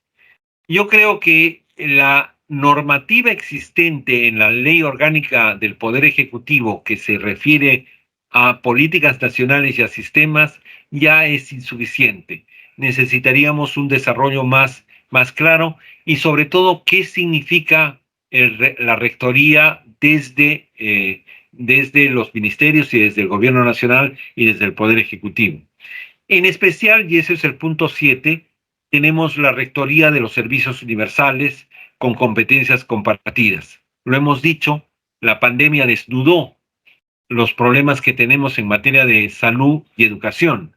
Yo creo que la normativa existente en la Ley Orgánica del Poder Ejecutivo que se refiere a políticas nacionales y a sistemas ya es insuficiente. Necesitaríamos un desarrollo más claro y sobre todo qué significa la rectoría desde los ministerios y desde el gobierno nacional y desde el Poder Ejecutivo. En especial, y ese es el punto 7, tenemos la rectoría de los servicios universales con competencias compartidas. Lo hemos dicho, la pandemia desnudó los problemas que tenemos en materia de salud y educación,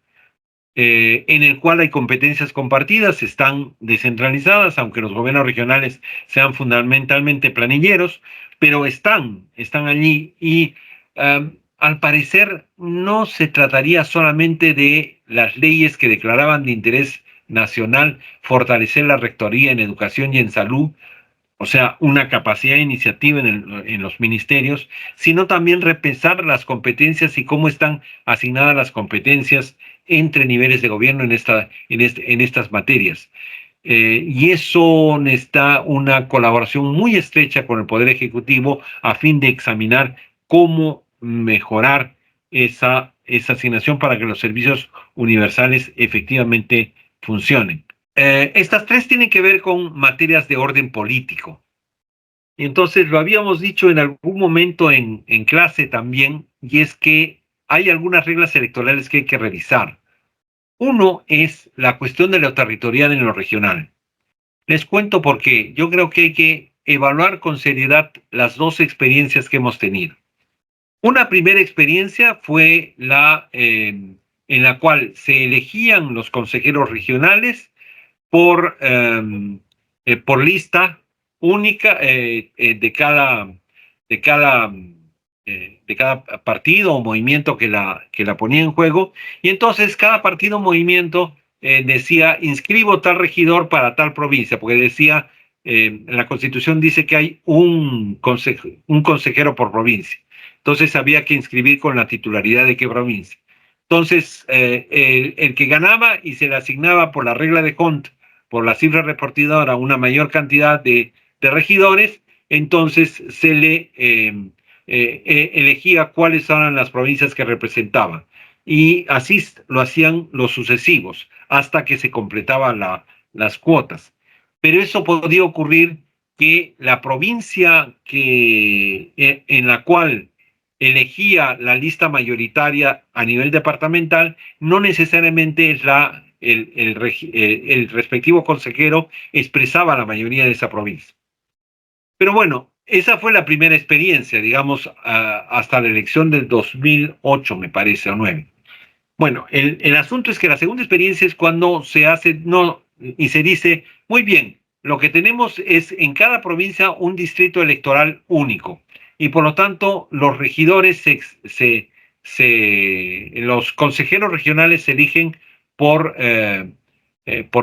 en el cual hay competencias compartidas, están descentralizadas, aunque los gobiernos regionales sean fundamentalmente planilleros, pero están allí y al parecer no se trataría solamente de las leyes que declaraban de interés nacional fortalecer la rectoría en educación y en salud, o sea, una capacidad de iniciativa en los ministerios, sino también repensar las competencias y cómo están asignadas las competencias entre niveles de gobierno en estas materias. Y eso necesita una colaboración muy estrecha con el Poder Ejecutivo a fin de examinar cómo mejorar esa asignación para que los servicios universales efectivamente funcionen. Estas tres tienen que ver con materias de orden político. Y entonces lo habíamos dicho en algún momento en clase también, y es que hay algunas reglas electorales que hay que revisar. Uno es la cuestión de lo territorial en lo regional. Les cuento por qué. Yo creo que hay que evaluar con seriedad las dos experiencias que hemos tenido. Una primera experiencia fue en la cual se elegían los consejeros regionales por lista única de cada, de cada partido o movimiento que la ponía en juego, y entonces cada partido o movimiento decía, inscribo tal regidor para tal provincia, porque decía, la Constitución dice que hay un consejero por provincia, entonces había que inscribir con la titularidad de qué provincia. Entonces, el que ganaba y se le asignaba por la regla de Hont, por la cifra repartidora, una mayor cantidad de regidores, entonces se le elegía cuáles eran las provincias que representaban. Y así lo hacían los sucesivos, hasta que se completaban las cuotas. Pero eso podía ocurrir que la provincia en la cual elegía la lista mayoritaria a nivel departamental, no necesariamente es el respectivo consejero expresaba la mayoría de esa provincia. Pero bueno, esa fue la primera experiencia, digamos, hasta la elección del 2008, me parece, o 9. Bueno, el asunto es que la segunda experiencia es cuando se hace, no, y se dice, muy bien, lo que tenemos es en cada provincia un distrito electoral único, y por lo tanto los regidores, los consejeros regionales se eligen por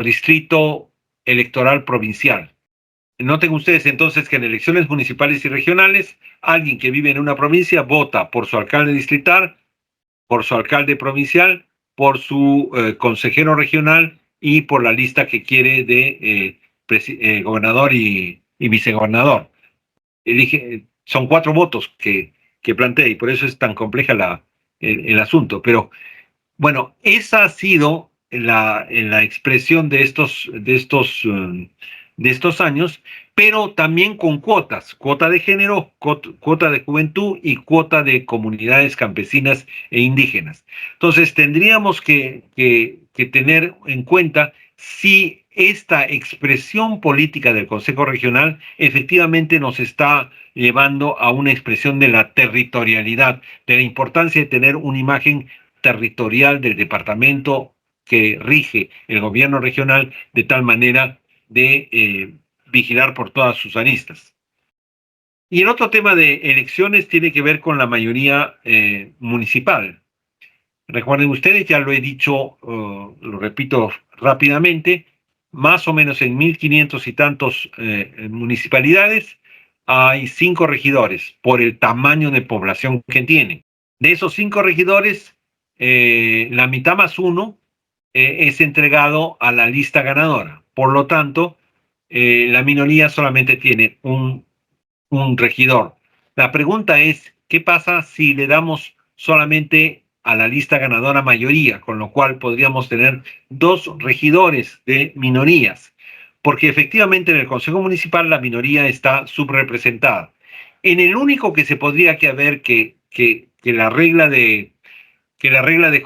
distrito electoral provincial. Noten ustedes entonces que en elecciones municipales y regionales, alguien que vive en una provincia vota por su alcalde distrital, por su alcalde provincial, por su consejero regional y por la lista que quiere de gobernador y vicegobernador. Son 4 votos que plantea y por eso es tan compleja el asunto. Pero bueno, esa ha sido la expresión de de estos años, pero también con cuotas, cuota de género, cuota de juventud y cuota de comunidades campesinas e indígenas. Entonces, tendríamos que tener en cuenta si esta expresión política del Consejo Regional efectivamente nos está llevando a una expresión de la territorialidad, de la importancia de tener una imagen territorial del departamento que rige el gobierno regional de tal manera de vigilar por todas sus aristas. Y el otro tema de elecciones tiene que ver con la mayoría municipal. Recuerden ustedes, ya lo he dicho, lo repito rápidamente, más o menos en 1500 y tantos municipalidades hay 5 regidores por el tamaño de población que tienen. De esos 5 regidores, la mitad más uno es entregado a la lista ganadora. Por lo tanto, la minoría solamente tiene un regidor. La pregunta es, ¿qué pasa si le damos solamente a la lista ganadora mayoría, con lo cual podríamos tener 2 regidores de minorías? Porque efectivamente en el Consejo Municipal la minoría está subrepresentada. En el único que se podría haber que la regla de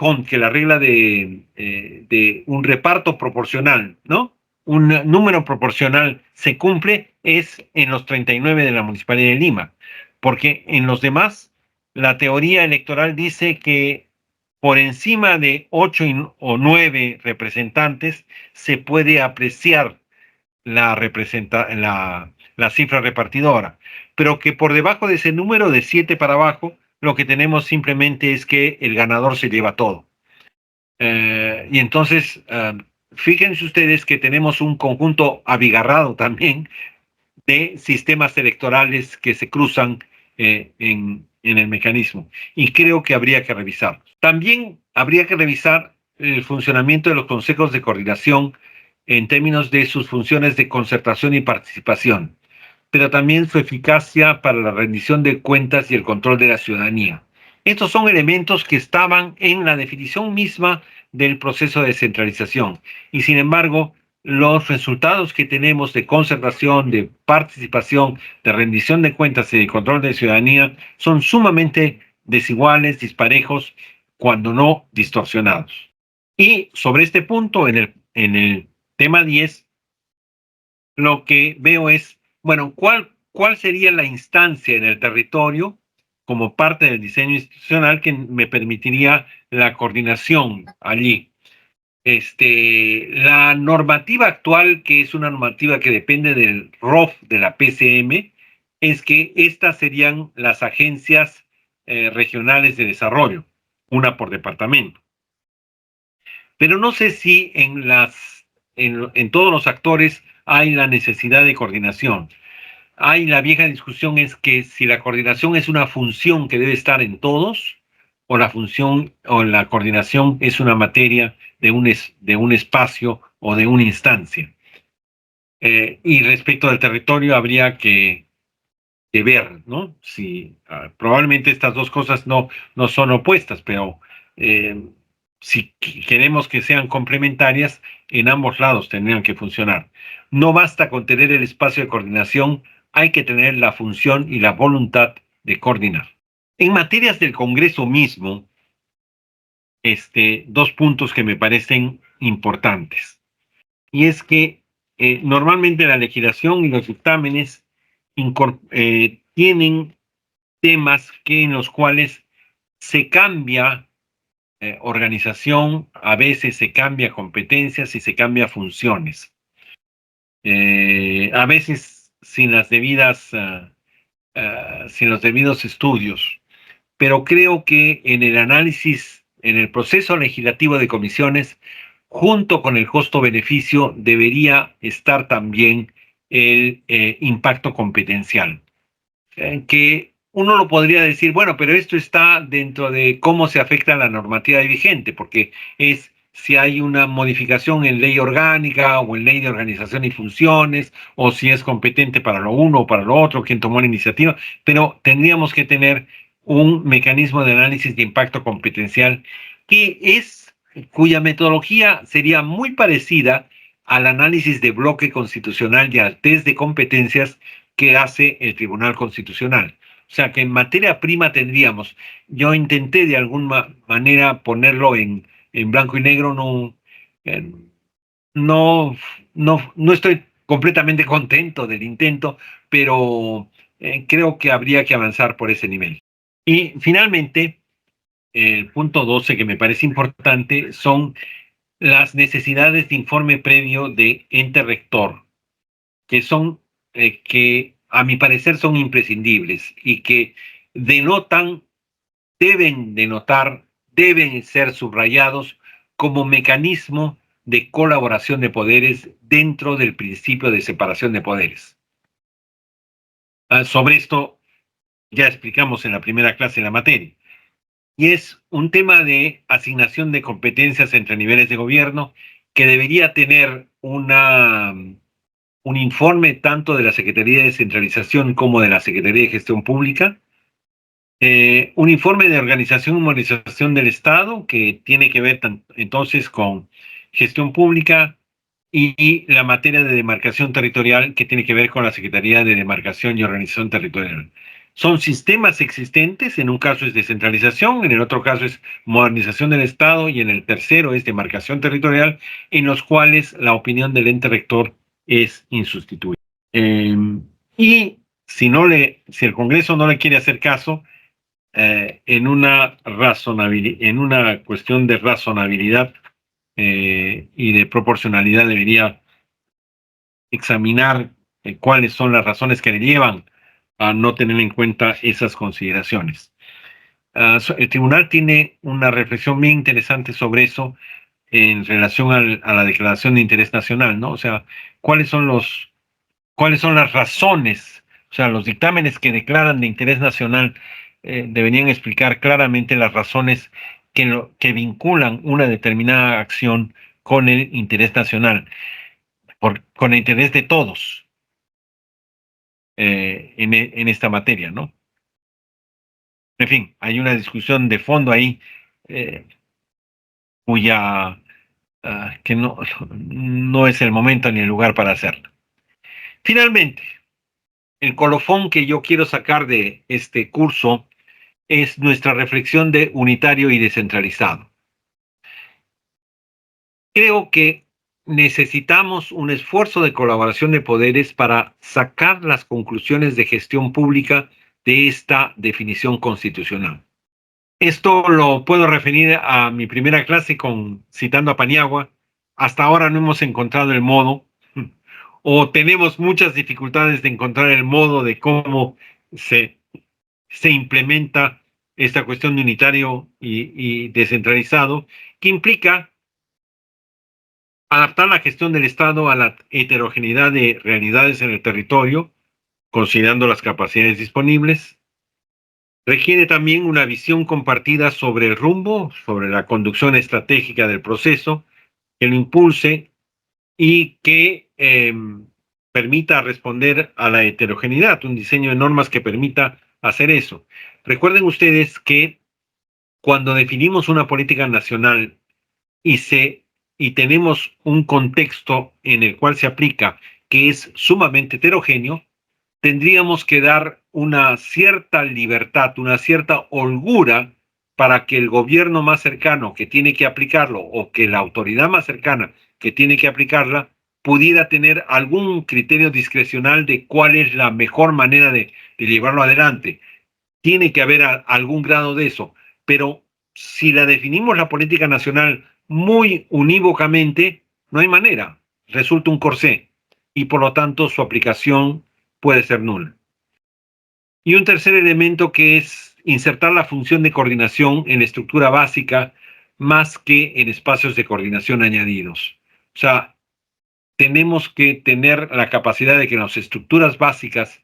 Hunt, que la regla de un reparto proporcional, ¿no? Un número proporcional se cumple es en los 39 de la Municipalidad de Lima, porque en los demás la teoría electoral dice que por encima de 8 o 9 representantes se puede apreciar la cifra repartidora, pero que por debajo de ese número de 7 para abajo, lo que tenemos simplemente es que el ganador se lleva todo. Y entonces, fíjense ustedes que tenemos un conjunto abigarrado también de sistemas electorales que se cruzan en el mecanismo. Y creo que habría que revisarlos. También habría que revisar el funcionamiento de los consejos de coordinación en términos de sus funciones de concertación y participación, pero también su eficacia para la rendición de cuentas y el control de la ciudadanía. Estos son elementos que estaban en la definición misma del proceso de descentralización y sin embargo los resultados que tenemos de concertación, de participación, de rendición de cuentas y de control de ciudadanía son sumamente desiguales, disparejos, cuando no distorsionados. Y sobre este punto, en el tema 10, lo que veo es, bueno, ¿cuál sería la instancia en el territorio como parte del diseño institucional que me permitiría la coordinación allí? La normativa actual, que es una normativa que depende del ROF de la PCM, es que estas serían las agencias regionales de desarrollo, una por departamento. Pero no sé si en todos los actores hay la necesidad de coordinación. Hay la vieja discusión es que si la coordinación es una función que debe estar en todos, o la función o la coordinación es una materia de un espacio o de una instancia. Y respecto del territorio habría que ver, ¿no? Si probablemente estas dos cosas no son opuestas, pero si queremos que sean complementarias, en ambos lados tendrían que funcionar. No basta con tener el espacio de coordinación, hay que tener la función y la voluntad de coordinar. En materias del Congreso mismo, 2 puntos que me parecen importantes. Y es que normalmente la legislación y los dictámenes tienen temas en los cuales se cambia organización, a veces se cambia competencias y se cambia funciones. A veces sin los debidos estudios. Pero creo que en el análisis, en el proceso legislativo de comisiones, junto con el costo-beneficio, debería estar también el impacto competencial. Que uno lo podría decir, bueno, pero esto está dentro de cómo se afecta la normativa vigente, porque es si hay una modificación en ley orgánica o en ley de organización y funciones, o si es competente para lo uno o para lo otro, quien tomó la iniciativa, pero tendríamos que tener un mecanismo de análisis de impacto competencial cuya metodología sería muy parecida al análisis de bloque constitucional y al test de competencias que hace el Tribunal Constitucional. O sea que en materia prima tendríamos, yo intenté de alguna manera ponerlo en blanco y negro, eh, no, no estoy completamente contento del intento, pero creo que habría que avanzar por ese nivel. Y finalmente, el punto 12 que me parece importante son las necesidades de informe previo de ente rector, que son, que a mi parecer son imprescindibles y que denotan, deben denotar, deben ser subrayados como mecanismo de colaboración de poderes dentro del principio de separación de poderes. Sobre esto ya explicamos en la primera clase de la materia. Y es un tema de asignación de competencias entre niveles de gobierno que debería tener un informe tanto de la Secretaría de Descentralización como de la Secretaría de Gestión Pública, un informe de organización y modernización del Estado que tiene que ver entonces con gestión pública y la materia de demarcación territorial que tiene que ver con la Secretaría de Demarcación y Organización Territorial. Son sistemas existentes, en un caso es descentralización, en el otro caso es modernización del Estado y en el tercero es demarcación territorial, en los cuales la opinión del ente rector es insustituible. Y si el Congreso no le quiere hacer caso, en una cuestión de razonabilidad y de proporcionalidad debería examinar cuáles son las razones que le llevan a no tener en cuenta esas consideraciones. El tribunal tiene una reflexión bien interesante sobre eso en relación a la declaración de interés nacional, ¿no? O sea, cuáles son las razones, o sea, los dictámenes que declaran de interés nacional deberían explicar claramente las razones que vinculan una determinada acción con el interés nacional, con el interés de todos en esta materia, ¿no? En fin, hay una discusión de fondo ahí eh, cuya que no es el momento ni el lugar para hacerlo. Finalmente, el colofón que yo quiero sacar de este curso es nuestra reflexión de unitario y descentralizado. Creo que necesitamos un esfuerzo de colaboración de poderes para sacar las conclusiones de gestión pública de esta definición constitucional. Esto lo puedo referir a mi primera clase citando a Paniagua. Hasta ahora no hemos encontrado el modo, o tenemos muchas dificultades de encontrar el modo de cómo se implementa esta cuestión de unitario y descentralizado, que implica adaptar la gestión del Estado a la heterogeneidad de realidades en el territorio, considerando las capacidades disponibles. Requiere también una visión compartida sobre el rumbo, sobre la conducción estratégica del proceso, que lo impulse y que permita responder a la heterogeneidad, un diseño de normas que permita hacer eso. Recuerden ustedes que cuando definimos una política nacional y, y tenemos un contexto en el cual se aplica que es sumamente heterogéneo, tendríamos que dar una cierta libertad, una cierta holgura para que el gobierno más cercano que tiene que aplicarlo o que la autoridad más cercana que tiene que aplicarla pudiera tener algún criterio discrecional de cuál es la mejor manera de llevarlo adelante. Tiene que haber algún grado de eso, pero si la definimos la política nacional muy unívocamente, no hay manera, resulta un corsé y por lo tanto su aplicación puede ser nula. Y un tercer elemento que es insertar la función de coordinación en la estructura básica más que en espacios de coordinación añadidos. O sea, tenemos que tener la capacidad de que en las estructuras básicas,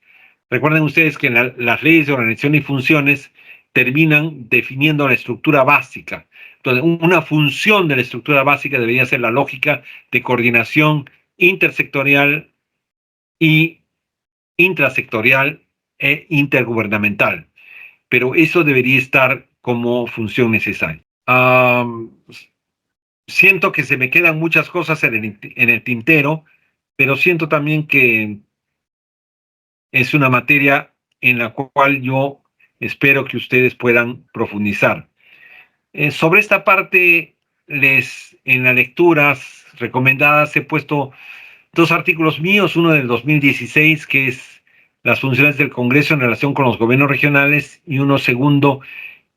recuerden ustedes que las leyes de organización y funciones terminan definiendo la estructura básica. Entonces, una función de la estructura básica debería ser la lógica de coordinación intersectorial y intrasectorial e intergubernamental. Pero eso debería estar como función necesaria. siento que se me quedan muchas cosas en el tintero, pero siento también que es una materia en la cual yo espero que ustedes puedan profundizar. Sobre esta parte, en las lecturas recomendadas he puesto dos artículos míos, uno del 2016, que es las funciones del Congreso en relación con los gobiernos regionales, y uno segundo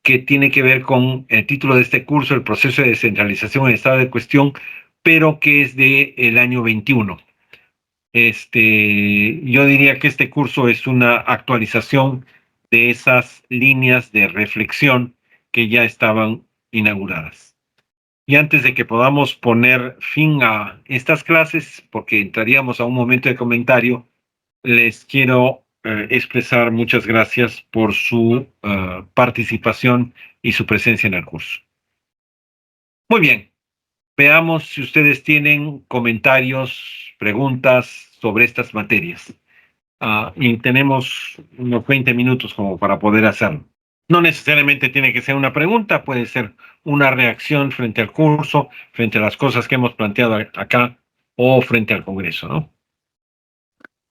que tiene que ver con el título de este curso, el proceso de descentralización en estado de cuestión, pero que es del año 21. Yo diría que este curso es una actualización de esas líneas de reflexión que ya estaban inauguradas. Y antes de que podamos poner fin a estas clases, porque entraríamos a un momento de comentario, les quiero expresar muchas gracias por su participación y su presencia en el curso. Muy bien, veamos si ustedes tienen comentarios, preguntas sobre estas materias. Y tenemos unos 20 minutos como para poder hacerlo. No necesariamente tiene que ser una pregunta, puede ser una reacción frente al curso, frente a las cosas que hemos planteado acá o frente al Congreso, ¿no?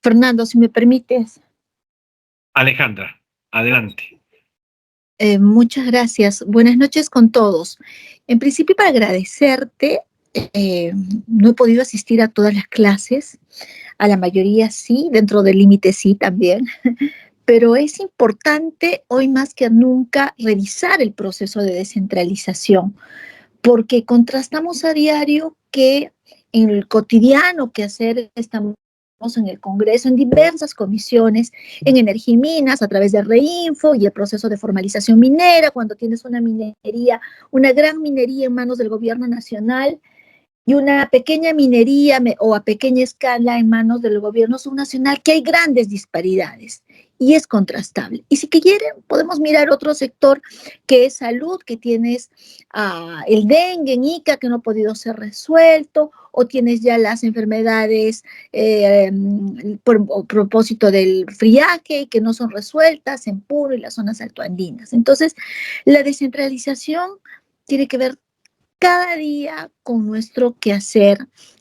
Fernando, si me permites. Alejandra, adelante. Muchas gracias. Buenas noches con todos. En principio, para agradecerte, no he podido asistir a todas las clases, a la mayoría sí, dentro del límite sí también, pero es importante hoy más que nunca revisar el proceso de descentralización, porque contrastamos a diario que en el cotidiano que hacer estamos en el Congreso, en diversas comisiones, en energía y minas, a través de Reinfo y el proceso de formalización minera, cuando tienes una minería, una gran minería en manos del gobierno nacional, y una pequeña minería o a pequeña escala en manos del gobierno subnacional, que hay grandes disparidades y es contrastable. Y si quieren, podemos mirar otro sector que es salud, que tienes el dengue en Ica que no ha podido ser resuelto, o tienes ya las enfermedades por propósito del friaje que no son resueltas en Puno y las zonas altoandinas. Entonces, la descentralización tiene que ver cada día con nuestro quehacer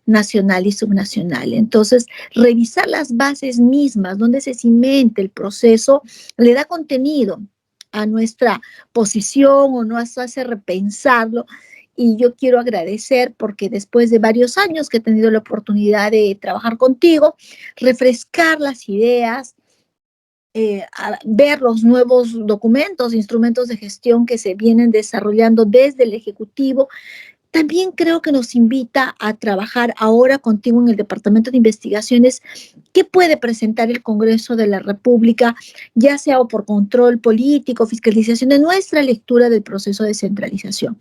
nacional y subnacional. Entonces, revisar las bases mismas, donde se cimente el proceso, le da contenido a nuestra posición o nos hace repensarlo. Y yo quiero agradecer porque después de varios años que he tenido la oportunidad de trabajar contigo, refrescar las ideas, a ver los nuevos documentos, instrumentos de gestión que se vienen desarrollando desde el Ejecutivo, también creo que nos invita a trabajar ahora contigo en el Departamento de Investigaciones. ¿Qué puede presentar el Congreso de la República, ya sea o por control político, fiscalización de nuestra lectura del proceso de centralización?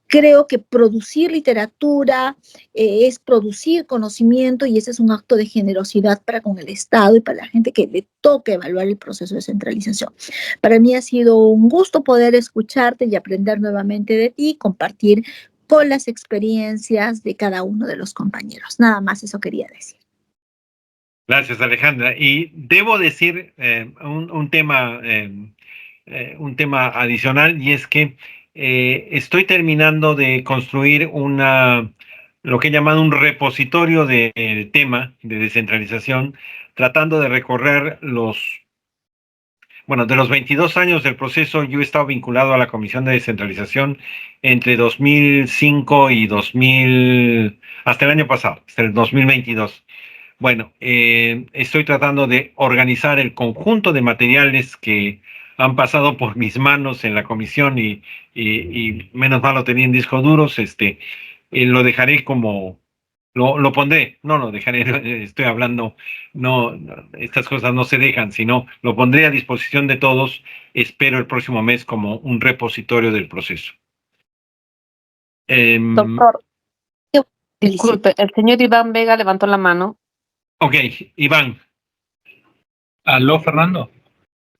Creo que producir literatura es producir conocimiento y ese es un acto de generosidad para con el Estado y para la gente que le toca evaluar el proceso de centralización. Para mí ha sido un gusto poder escucharte y aprender nuevamente de ti, compartir con las experiencias de cada uno de los compañeros. Nada más eso quería decir. Gracias, Alejandra. Y debo decir un tema adicional, y es que estoy terminando de construir lo que he llamado un repositorio del tema de descentralización, tratando de recorrer de los 22 años del proceso. Yo he estado vinculado a la Comisión de Descentralización entre 2005 y hasta el año pasado, hasta el 2022. Bueno, estoy tratando de organizar el conjunto de materiales que han pasado por mis manos en la comisión y menos mal lo tenía en discos duros. Lo dejaré como, lo pondré, no lo dejaré, estoy hablando, estas cosas no se dejan, sino lo pondré a disposición de todos, espero el próximo mes como un repositorio del proceso. Doctor, disculpe, el señor Iván Vega levantó la mano. Ok, Iván. ¿Aló, Fernando?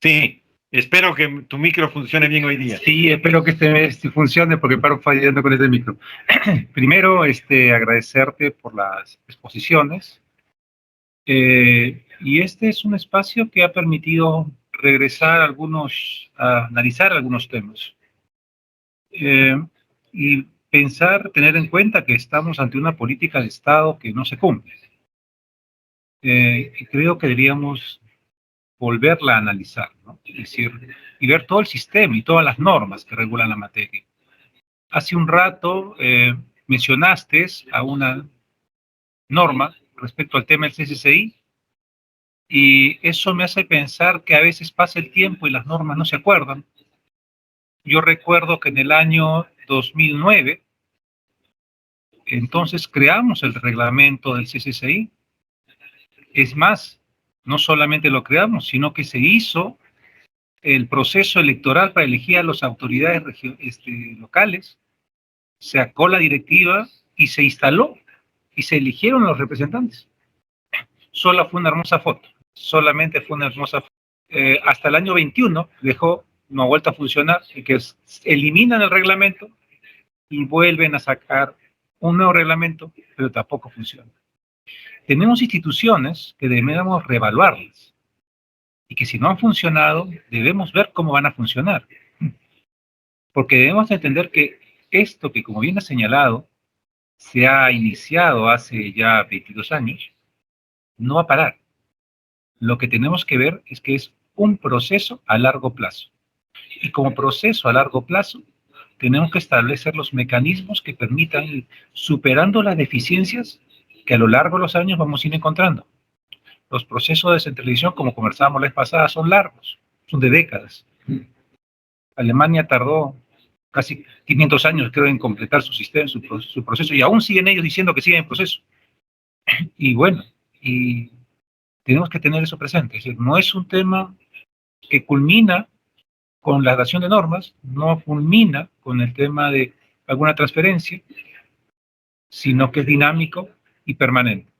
Sí, espero que tu micro funcione bien hoy día. Sí, espero que este funcione porque paro fallando con este micro. Primero, agradecerte por las exposiciones. Y este es un espacio que ha permitido regresar a analizar algunos temas. Y tener en cuenta que estamos ante una política de Estado que no se cumple. Y creo que deberíamos volverla a analizar, ¿no? Es decir, y ver todo el sistema y todas las normas que regulan la materia. Hace un rato mencionaste a una norma respecto al tema del CCCI, y eso me hace pensar que a veces pasa el tiempo y las normas no se acuerdan. Yo recuerdo que en el año 2009, entonces creamos el reglamento del CCCI. Es más, no solamente lo creamos, sino que se hizo el proceso electoral para elegir a las autoridades locales, se sacó la directiva y se instaló y se eligieron los representantes. Solo fue una hermosa foto, solamente fue una hermosa foto. Hasta el año 21 no ha vuelto a funcionar, que eliminan el reglamento y vuelven a sacar un nuevo reglamento, pero tampoco funciona. Tenemos instituciones que debemos reevaluarlas y que si no han funcionado, debemos ver cómo van a funcionar. Porque debemos entender que esto que, como bien ha señalado, se ha iniciado hace ya 22 años, no va a parar. Lo que tenemos que ver es que es un proceso a largo plazo. Y como proceso a largo plazo, tenemos que establecer los mecanismos que permitan ir superando las deficiencias que a lo largo de los años vamos a ir encontrando. Los procesos de descentralización, como conversábamos la vez pasada, son largos, son de décadas. Alemania tardó casi 500 años, creo, en completar su sistema, su proceso, y aún siguen ellos diciendo que siguen en proceso. Y bueno, y tenemos que tener eso presente. Es decir, no es un tema que culmina con la dación de normas, no culmina con el tema de alguna transferencia, sino que es dinámico y permanente.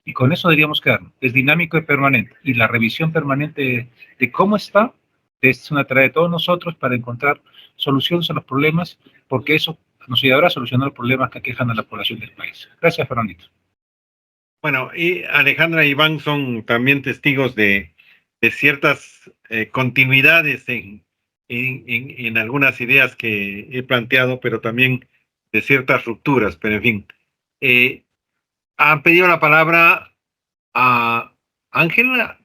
Y con eso deberíamos quedarnos. Es dinámico y permanente. Y la revisión permanente de cómo está es una tarea de todos nosotros para encontrar soluciones a los problemas, porque eso nos ayudará a solucionar los problemas que aquejan a la población del país. Gracias, Fernandito. Bueno, y Alejandra y Iván son también testigos de ciertas continuidades en algunas ideas que he planteado, pero también de ciertas rupturas, pero en fin. Han pedido la palabra a Ángela.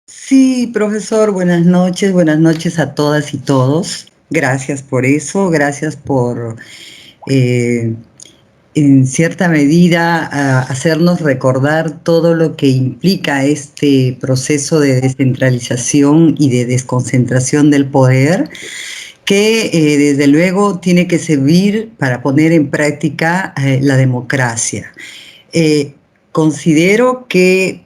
Sí, profesor, buenas noches a todas y todos. Gracias por eso, gracias por, en cierta medida, hacernos recordar todo lo que implica este proceso de descentralización y de desconcentración del poder, que desde luego tiene que servir para poner en práctica la democracia. Considero que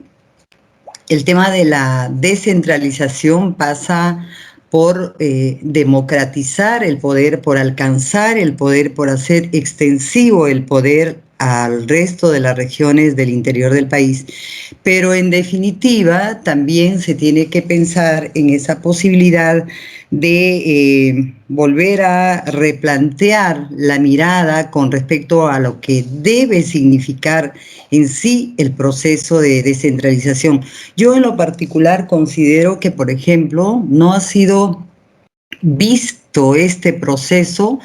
el tema de la descentralización pasa por democratizar el poder, por alcanzar el poder, por hacer extensivo el poder al resto de las regiones del interior del país. Pero en definitiva también se tiene que pensar en esa posibilidad de volver a replantear la mirada con respecto a lo que debe significar en sí el proceso de descentralización. Yo en lo particular considero que, por ejemplo, no ha sido visto este proceso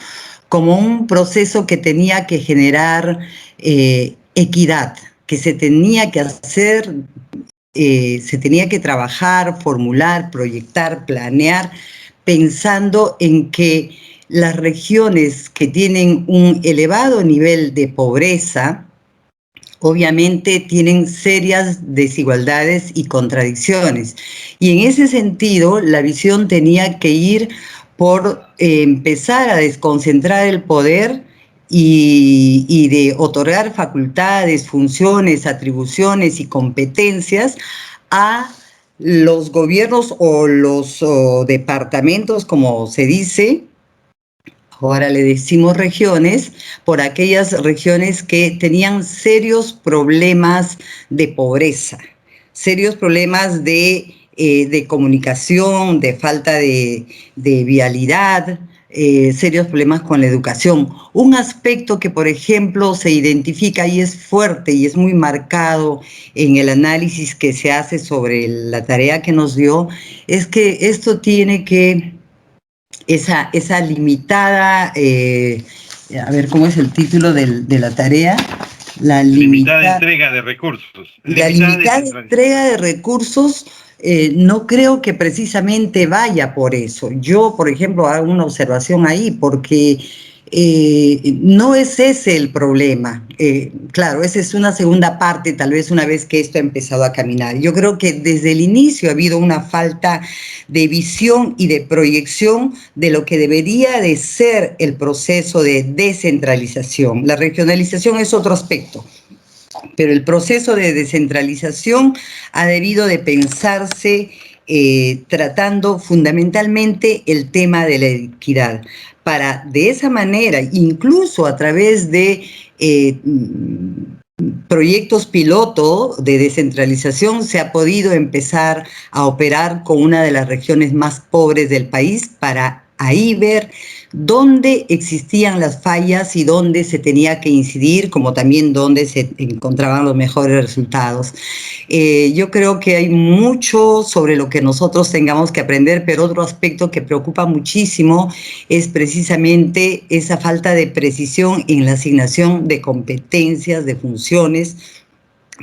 como un proceso que tenía que generar equidad, que se tenía que hacer, se tenía que trabajar, formular, proyectar, planear, pensando en que las regiones que tienen un elevado nivel de pobreza, obviamente tienen serias desigualdades y contradicciones. Y en ese sentido, la visión tenía que ir por empezar a desconcentrar el poder y de otorgar facultades, funciones, atribuciones y competencias a los gobiernos o los departamentos, como se dice, ahora le decimos regiones, por aquellas regiones que tenían serios problemas de pobreza, serios problemas de comunicación, de falta de vialidad, serios problemas con la educación. Un aspecto que, por ejemplo, se identifica y es fuerte y es muy marcado en el análisis que se hace sobre la tarea que nos dio, es que esto tiene que esa limitada, a ver, ¿cómo es el título de la tarea? Limitada entrega de recursos. La limitada entrega de recursos no creo que precisamente vaya por eso. Yo, por ejemplo, hago una observación ahí porque no es ese el problema. Claro, esa es una segunda parte, tal vez una vez que esto ha empezado a caminar. Yo creo que desde el inicio ha habido una falta de visión y de proyección de lo que debería de ser el proceso de descentralización. La regionalización es otro aspecto, pero el proceso de descentralización ha debido de pensarse tratando fundamentalmente el tema de la equidad, para de esa manera, incluso a través de proyectos piloto de descentralización, se ha podido empezar a operar con una de las regiones más pobres del país para ahí ver dónde existían las fallas y dónde se tenía que incidir, como también dónde se encontraban los mejores resultados. Yo creo que hay mucho sobre lo que nosotros tengamos que aprender, pero otro aspecto que preocupa muchísimo es precisamente esa falta de precisión en la asignación de competencias, de funciones,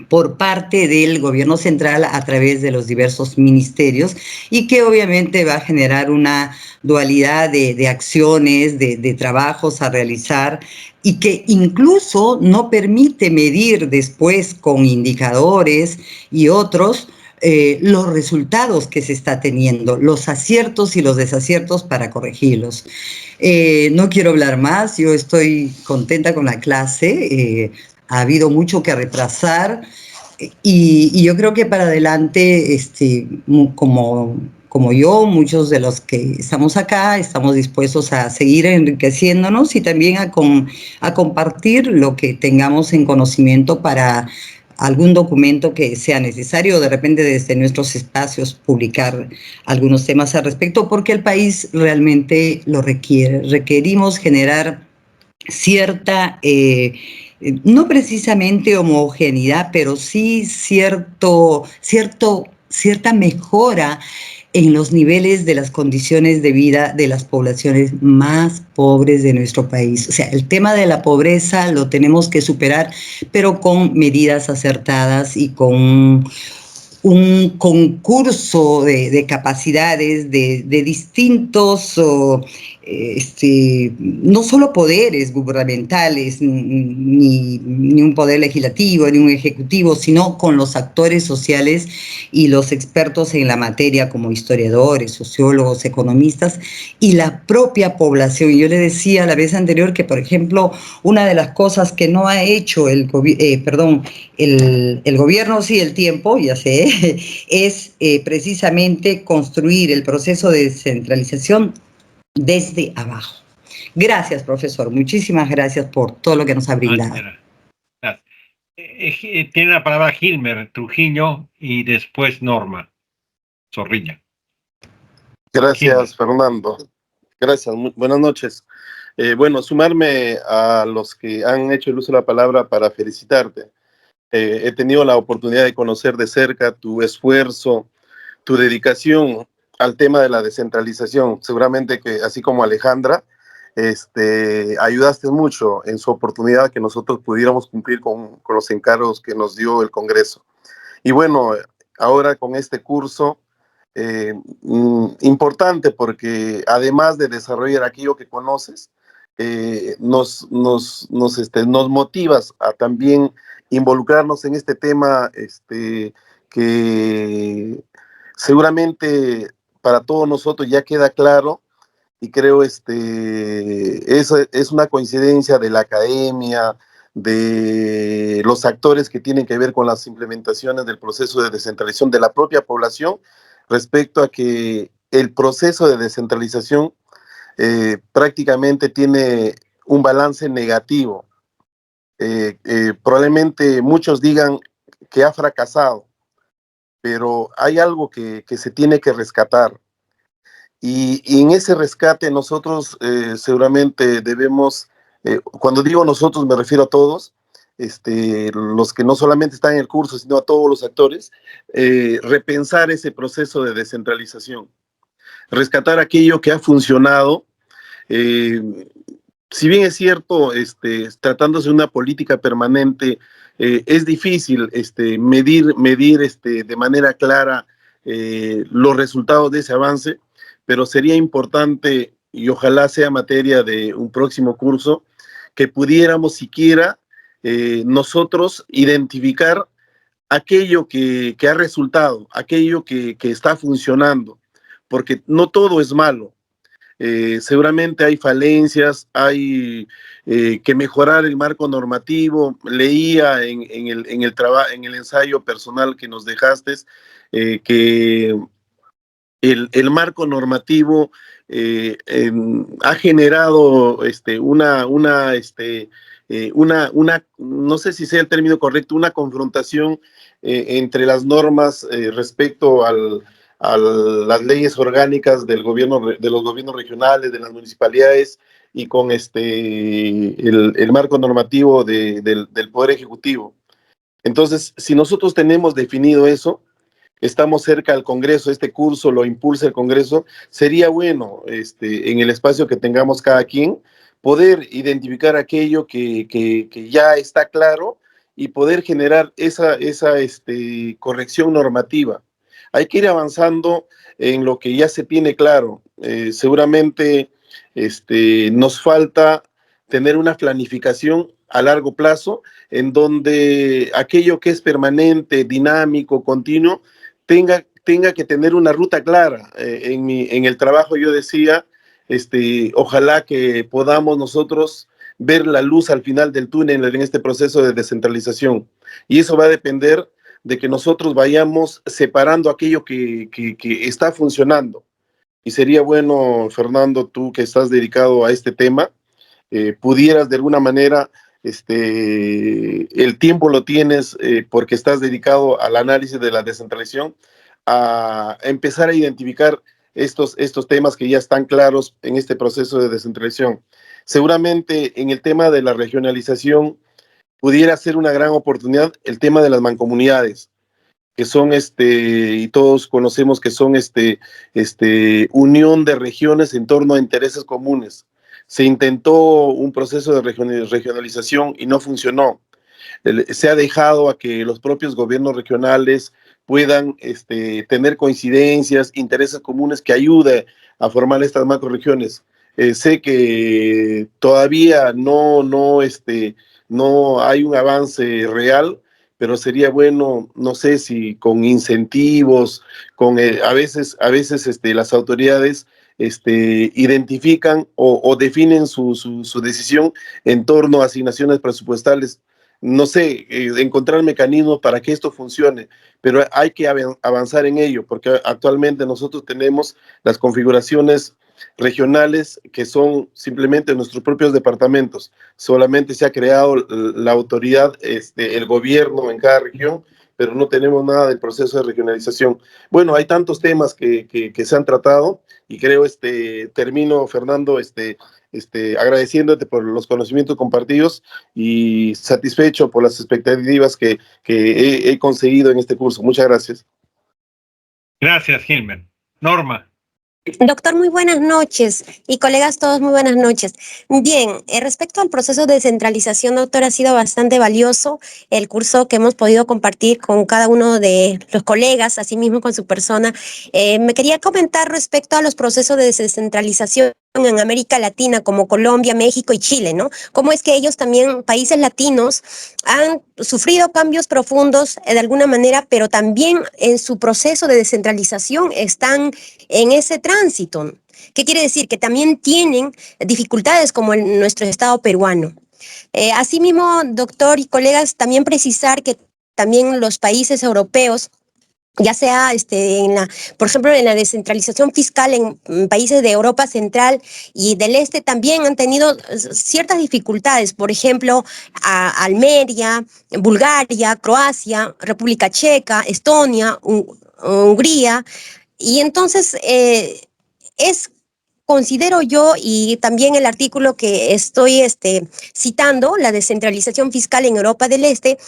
por parte del gobierno central a través de los diversos ministerios, y que obviamente va a generar una dualidad de acciones, de trabajos a realizar, y que incluso no permite medir después con indicadores y otros los resultados que se está teniendo, los aciertos y los desaciertos para corregirlos. No quiero hablar más, yo estoy contenta con la clase. Ha habido mucho que retrasar y yo creo que para adelante, como yo, muchos de los que estamos acá, estamos dispuestos a seguir enriqueciéndonos y también a compartir lo que tengamos en conocimiento para algún documento que sea necesario, de repente desde nuestros espacios publicar algunos temas al respecto, porque el país realmente lo requiere. Requerimos generar cierta, no precisamente homogeneidad, pero sí cierta mejora en los niveles de las condiciones de vida de las poblaciones más pobres de nuestro país. O sea, el tema de la pobreza lo tenemos que superar, pero con medidas acertadas y con un concurso de capacidades de distintos, no solo poderes gubernamentales, ni un poder legislativo, ni un ejecutivo, sino con los actores sociales y los expertos en la materia, como historiadores, sociólogos, economistas, y la propia población. Yo le decía la vez anterior que, por ejemplo, una de las cosas que no ha hecho el gobierno, sí, el tiempo, ya sé, es precisamente construir el proceso de descentralización desde abajo. Gracias, profesor. Muchísimas gracias por todo lo que nos ha brindado. Tiene la palabra Gilmer Trujillo y después Norma Zorrilla. Gracias, Fernando. Gracias. Buenas noches. Bueno, sumarme a los que han hecho el uso de la palabra para felicitarte. He tenido la oportunidad de conocer de cerca tu esfuerzo, tu dedicación al tema de la descentralización. Seguramente que, así como Alejandra, ayudaste mucho en su oportunidad que nosotros pudiéramos cumplir con los encargos que nos dio el Congreso. Y bueno, ahora con este curso, importante porque además de desarrollar aquello que conoces, nos motivas a también involucrarnos en este tema que seguramente para todos nosotros ya queda claro, y creo es una coincidencia de la academia, de los actores que tienen que ver con las implementaciones del proceso de descentralización de la propia población, respecto a que el proceso de descentralización prácticamente tiene un balance negativo. Probablemente muchos digan que ha fracasado, pero hay algo que se tiene que rescatar. Y en ese rescate nosotros seguramente debemos, cuando digo nosotros me refiero a todos, los que no solamente están en el curso, sino a todos los actores, repensar ese proceso de descentralización. rescatar aquello que ha funcionado. Si bien es cierto, tratándose de una política permanente, es difícil medir de manera clara los resultados de ese avance, pero sería importante, y ojalá sea materia de un próximo curso, que pudiéramos siquiera nosotros identificar aquello que ha resultado, aquello que está funcionando, porque no todo es malo. Seguramente hay falencias, hay que mejorar el marco normativo. Leía en el ensayo personal que nos dejaste que el marco normativo ha generado no sé si sea el término correcto, una confrontación entre las normas respecto a las leyes orgánicas del gobierno, de los gobiernos regionales, de las municipalidades, y con el marco normativo del Poder Ejecutivo. Entonces, si nosotros tenemos definido eso, estamos cerca al Congreso, este curso lo impulsa el Congreso, sería bueno, en el espacio que tengamos cada quien, poder identificar aquello que ya está claro y poder generar esa corrección normativa. Hay que ir avanzando en lo que ya se tiene claro. Seguramente nos falta tener una planificación a largo plazo en donde aquello que es permanente, dinámico, continuo, tenga que tener una ruta clara. En el trabajo yo decía, ojalá que podamos nosotros ver la luz al final del túnel en este proceso de descentralización. Y eso va a depender de que nosotros vayamos separando aquello que está funcionando. Y sería bueno, Fernando, tú que estás dedicado a este tema, pudieras de alguna manera, el tiempo lo tienes porque estás dedicado al análisis de la descentralización, a empezar a identificar estos temas que ya están claros en este proceso de descentralización. Seguramente en el tema de la regionalización pudiera ser una gran oportunidad el tema de las mancomunidades, que son, y todos conocemos que son unión de regiones en torno a intereses comunes. Se intentó un proceso de regionalización y no funcionó. Se ha dejado a que los propios gobiernos regionales puedan tener coincidencias, intereses comunes que ayude a formar estas macroregiones. Sé que todavía no hay un avance real, pero sería bueno, no sé si con incentivos, a veces las autoridades identifican o definen su decisión en torno a asignaciones presupuestales. No sé, encontrar mecanismos para que esto funcione, pero hay que avanzar en ello, porque actualmente nosotros tenemos las configuraciones regionales que son simplemente nuestros propios departamentos. Solamente se ha creado la autoridad, el gobierno en cada región, pero no tenemos nada del proceso de regionalización. Bueno, hay tantos temas que se han tratado y creo, termino, Fernando, agradeciéndote por los conocimientos compartidos y satisfecho por las expectativas que he conseguido en este curso. Muchas gracias. Gracias, Gilmer. Norma. Doctor, muy buenas noches y colegas todos, muy buenas noches. Bien, respecto al proceso de descentralización, doctor, ha sido bastante valioso el curso que hemos podido compartir con cada uno de los colegas, así mismo con su persona. Me quería comentar respecto a los procesos de descentralización en América Latina, como Colombia, México y Chile, ¿no? Cómo es que ellos también, países latinos, han sufrido cambios profundos de alguna manera, pero también en su proceso de descentralización están en ese tránsito. ¿Qué quiere decir? Que también tienen dificultades como en nuestro estado peruano. Asimismo, doctor y colegas, también precisar que también los países europeos, ya sea por ejemplo, en la descentralización fiscal en países de Europa Central y del Este, también han tenido ciertas dificultades. Por ejemplo, Almería, Bulgaria, Croacia, República Checa, Estonia, Hungría. Y entonces es considero yo, y también el artículo que estoy citando, la descentralización fiscal en Europa del Este,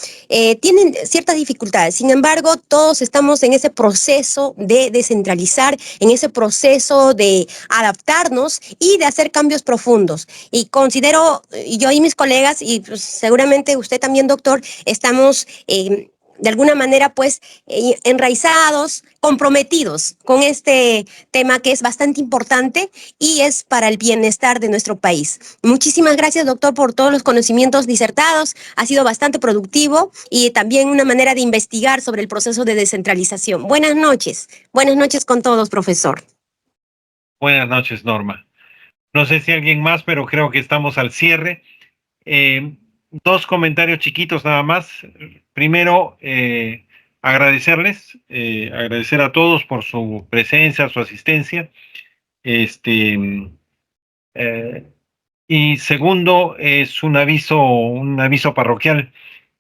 tienen ciertas dificultades. Sin embargo, todos estamos en ese proceso de descentralizar, en ese proceso de adaptarnos y de hacer cambios profundos. Y considero, yo y mis colegas, y pues, seguramente usted también, doctor, estamos de alguna manera, pues, enraizados, comprometidos con este tema que es bastante importante y es para el bienestar de nuestro país. Muchísimas gracias, doctor, por todos los conocimientos disertados. Ha sido bastante productivo y también una manera de investigar sobre el proceso de descentralización. Buenas noches. Buenas noches con todos, profesor. Buenas noches, Norma. No sé si alguien más, pero creo que estamos al cierre. Dos comentarios chiquitos nada más. Primero, agradecerles, agradecer a todos por su presencia, su asistencia. Y segundo, es un aviso parroquial.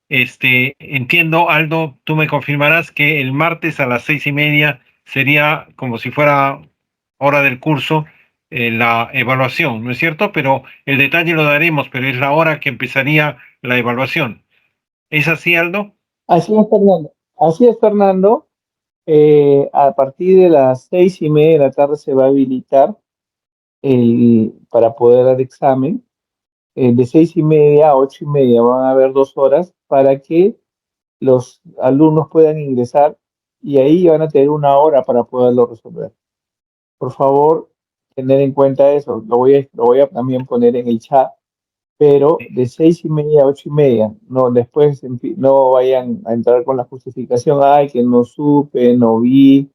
Entiendo, Aldo, tú me confirmarás que el martes a las 6:30 sería como si fuera hora del curso, la evaluación, ¿no es cierto? Pero el detalle lo daremos, pero es la hora que empezaría la evaluación. ¿Es así, Aldo? Así es, Fernando. Así es, Fernando. A partir de las 6:30 de la tarde se va a habilitar para poder dar examen. De 6:30 a 8:30 van a haber 2 horas para que los alumnos puedan ingresar y ahí van a tener 1 hora para poderlo resolver. Por favor, tener en cuenta eso. Lo voy a también poner en el chat, pero de 6:30 a 8:30, no, después no vayan a entrar con la justificación, ay, que no supe, no vi,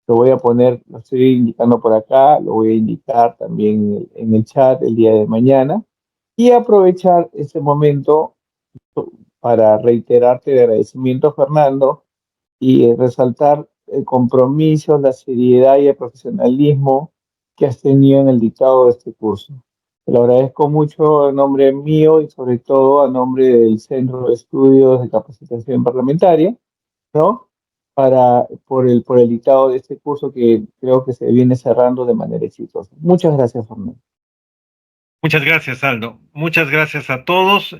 lo voy a poner, lo estoy indicando por acá, lo voy a indicar también en el chat el día de mañana, y aprovechar este momento para reiterarte de agradecimiento, Fernando, y resaltar el compromiso, la seriedad y el profesionalismo que has tenido en el dictado de este curso. Te lo agradezco mucho en nombre mío y sobre todo a nombre del Centro de Estudios de Capacitación Parlamentaria, ¿no? Por el dictado de este curso que creo que se viene cerrando de manera exitosa. Muchas gracias, Fernando. Muchas gracias, Aldo. Muchas gracias a todos.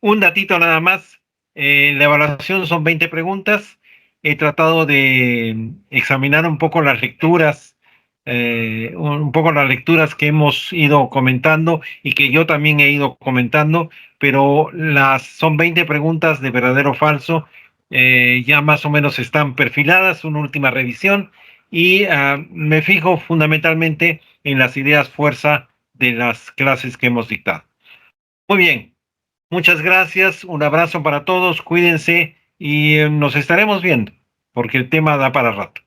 Un datito nada más. La evaluación son 20 preguntas. He tratado de examinar un poco las lecturas, que hemos ido comentando y que yo también he ido comentando, pero son 20 preguntas de verdadero o falso. Ya más o menos están perfiladas, una última revisión y me fijo fundamentalmente en las ideas fuerza de las clases que hemos dictado. Muy bien, muchas gracias, un abrazo para todos, cuídense y nos estaremos viendo, porque el tema da para rato.